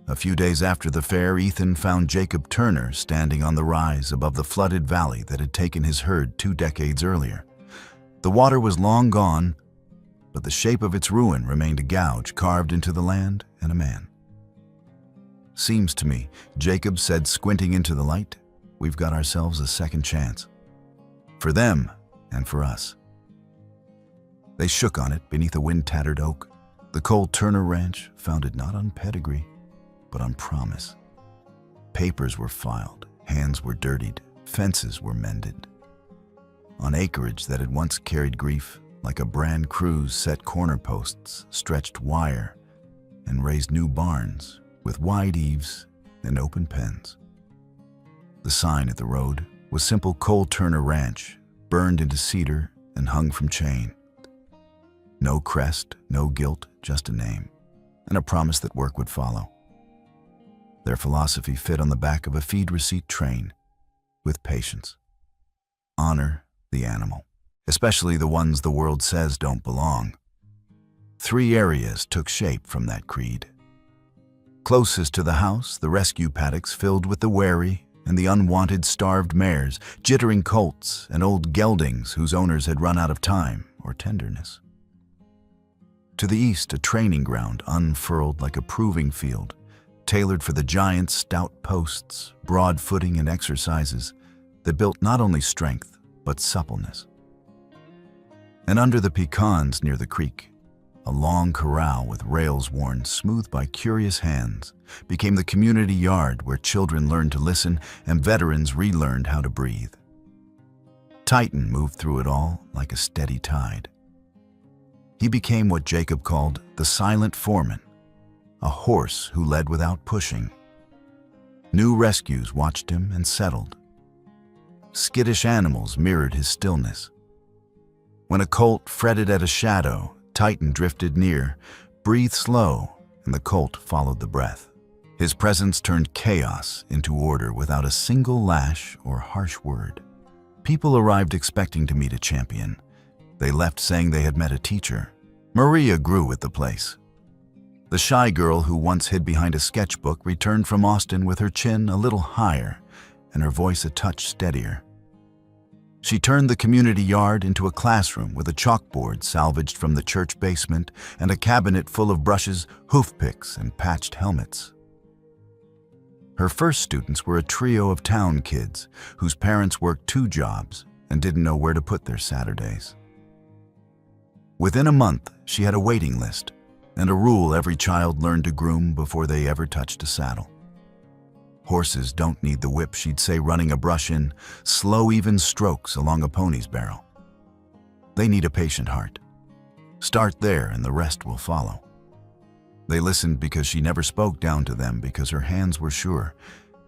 A few days after the fair, Ethan found Jacob Turner standing on the rise above the flooded valley that had taken his herd 2 decades earlier. The water was long gone, but the shape of its ruin remained a gouge carved into the land and a man. "Seems to me," Jacob said, squinting into the light, "we've got ourselves a second chance. For them and for us." They shook on it beneath a wind-tattered oak. The Cole Turner Ranch, founded not on pedigree, but on promise. Papers were filed, hands were dirtied, fences were mended. On acreage that had once carried grief, like a brand crews set corner posts, stretched wire, and raised new barns with wide eaves and open pens. The sign at the road was simple Cole Turner Ranch, burned into cedar and hung from chain. No crest, no guilt, just a name, and a promise that work would follow. Their philosophy fit on the back of a feed receipt train, with patience. Honor the animal, especially the ones the world says don't belong. 3 areas took shape from that creed. Closest to the house, the rescue paddocks filled with the wary and the unwanted starved mares, jittering colts, and old geldings whose owners had run out of time or tenderness. To the east, a training ground unfurled like a proving field, tailored for the giant stout posts, broad footing, and exercises that built not only strength, but suppleness. And under the pecans near the creek, a long corral with rails worn smooth by curious hands became the community yard where children learned to listen and veterans relearned how to breathe. Titan moved through it all like a steady tide. He became what Jacob called the silent foreman, a horse who led without pushing. New rescues watched him and settled. Skittish animals mirrored his stillness. When a colt fretted at a shadow, Titan drifted near, breathed slow, and the colt followed the breath. His presence turned chaos into order without a single lash or harsh word. People arrived expecting to meet a champion. They left saying they had met a teacher. Maria grew with the place. The shy girl who once hid behind a sketchbook returned from Austin with her chin a little higher and her voice a touch steadier. She turned the community yard into a classroom with a chalkboard salvaged from the church basement and a cabinet full of brushes, hoof picks, and patched helmets. Her first students were a trio of town kids whose parents worked 2 jobs and didn't know where to put their Saturdays. Within a month, she had a waiting list and a rule every child learned to groom before they ever touched a saddle. Horses don't need the whip, she'd say, running a brush in slow, even strokes along a pony's barrel. They need a patient heart. Start there and the rest will follow. They listened because she never spoke down to them, because her hands were sure,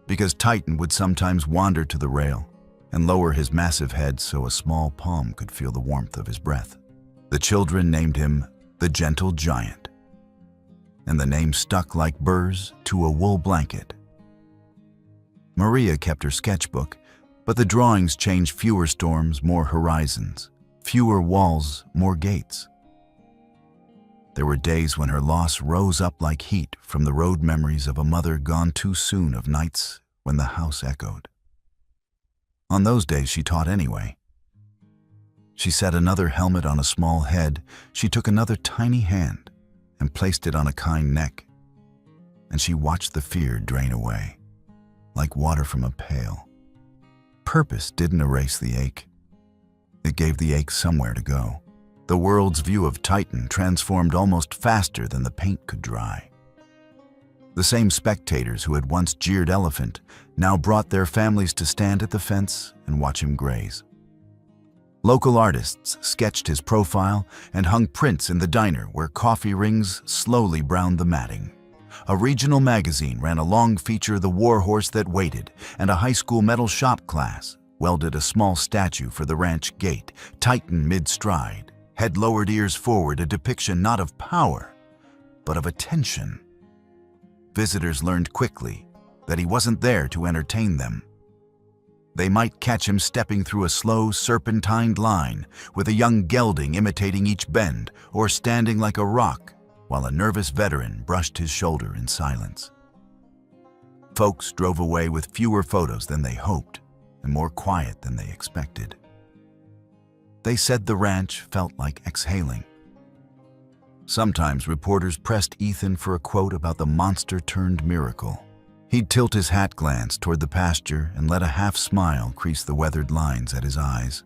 because Titan would sometimes wander to the rail and lower his massive head so a small palm could feel the warmth of his breath. The children named him the Gentle Giant, and the name stuck like burrs to a wool blanket. Maria kept her sketchbook, but the drawings changed: fewer storms, more horizons, fewer walls, more gates. There were days when her loss rose up like heat from the road memories of a mother gone too soon, of nights when the house echoed. On those days she taught anyway. She set another helmet on a small head, she took another tiny hand and placed it on a kind neck, and she watched the fear drain away, like water from a pail. Purpose didn't erase the ache. It gave the ache somewhere to go. The world's view of Titan transformed almost faster than the paint could dry. The same spectators who had once jeered Elephant now brought their families to stand at the fence and watch him graze. Local artists sketched his profile and hung prints in the diner where coffee rings slowly browned the matting. A regional magazine ran a long feature, The War Horse That Waited, and a high school metal shop class welded a small statue for the ranch gate, Titan mid-stride, head lowered, ears forward, a depiction not of power, but of attention. Visitors learned quickly that he wasn't there to entertain them. They might catch him stepping through a slow, serpentined line, with a young gelding imitating each bend, or standing like a rock while a nervous veteran brushed his shoulder in silence. Folks drove away with fewer photos than they hoped, and more quiet than they expected. They said the ranch felt like exhaling. Sometimes reporters pressed Ethan for a quote about the monster-turned-miracle. He'd tilt his hat glance toward the pasture and let a half-smile crease the weathered lines at his eyes.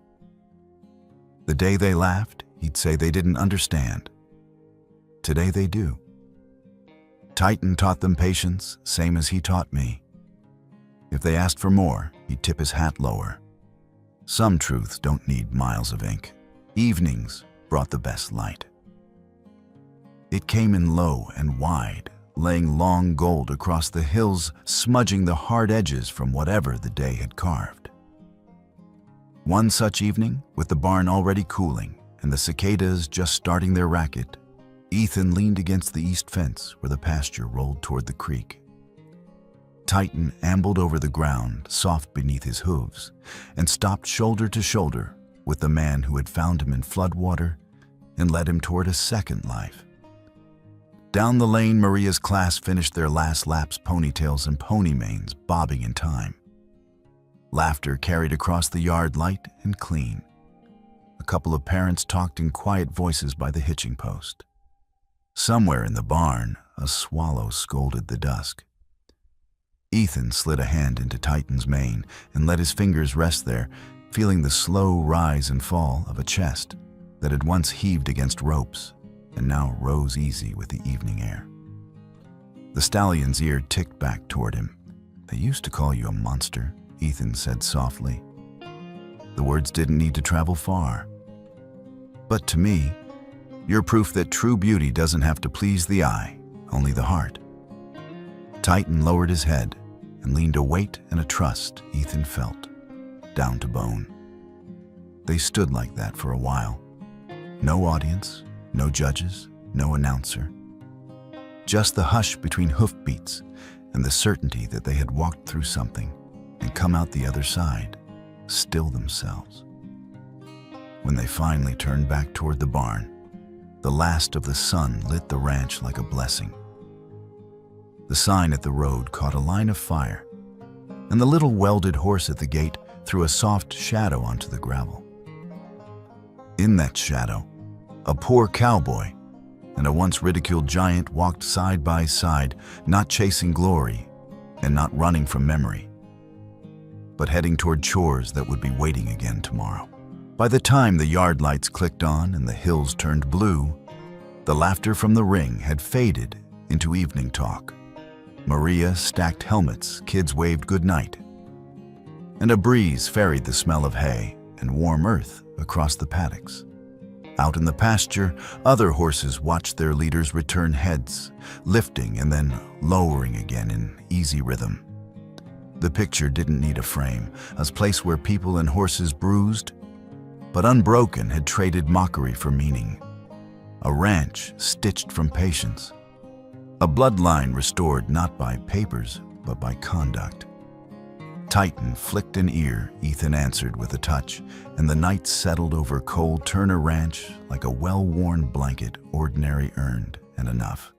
The day they laughed, he'd say they didn't understand. Today they do. Titan taught them patience, same as he taught me. If they asked for more, he'd tip his hat lower. Some truths don't need miles of ink. Evenings brought the best light. It came in low and wide, laying long gold across the hills, smudging the hard edges from whatever the day had carved. One such evening, with the barn already cooling and the cicadas just starting their racket, Ethan leaned against the east fence where the pasture rolled toward the creek. Titan ambled over the ground, soft beneath his hooves, and stopped shoulder to shoulder with the man who had found him in floodwater and led him toward a second life. Down the lane, Maria's class finished their last laps, ponytails and pony manes bobbing in time. Laughter carried across the yard, light and clean. A couple of parents talked in quiet voices by the hitching post. Somewhere in the barn, a swallow scolded the dusk. Ethan slid a hand into Titan's mane and let his fingers rest there, feeling the slow rise and fall of a chest that had once heaved against ropes and now rose easy with the evening air. The stallion's ear ticked back toward him. "They used to call you a monster," Ethan said softly. The words didn't need to travel far. "But to me, you're proof that true beauty doesn't have to please the eye, only the heart." Titan lowered his head and leaned a weight and a trust Ethan felt, down to bone. They stood like that for a while. No audience, no judges, no announcer. Just the hush between hoofbeats and the certainty that they had walked through something and come out the other side, still themselves. When they finally turned back toward the barn, the last of the sun lit the ranch like a blessing. The sign at the road caught a line of fire, and the little welded horse at the gate threw a soft shadow onto the gravel. In that shadow, a poor cowboy and a once ridiculed giant walked side by side, not chasing glory and not running from memory, but heading toward chores that would be waiting again tomorrow. By the time the yard lights clicked on and the hills turned blue, the laughter from the ring had faded into evening talk. Maria stacked helmets, kids waved goodnight, and a breeze ferried the smell of hay and warm earth across the paddocks. Out in the pasture, other horses watched their leaders return, heads lifting and then lowering again in easy rhythm. The picture didn't need a frame, a place where people and horses bruised, but unbroken, had traded mockery for meaning. A ranch stitched from patience. A bloodline restored not by papers, but by conduct. Titan flicked an ear, Ethan answered with a touch, and the night settled over Cole Turner Ranch like a well-worn blanket ordinary earned and enough.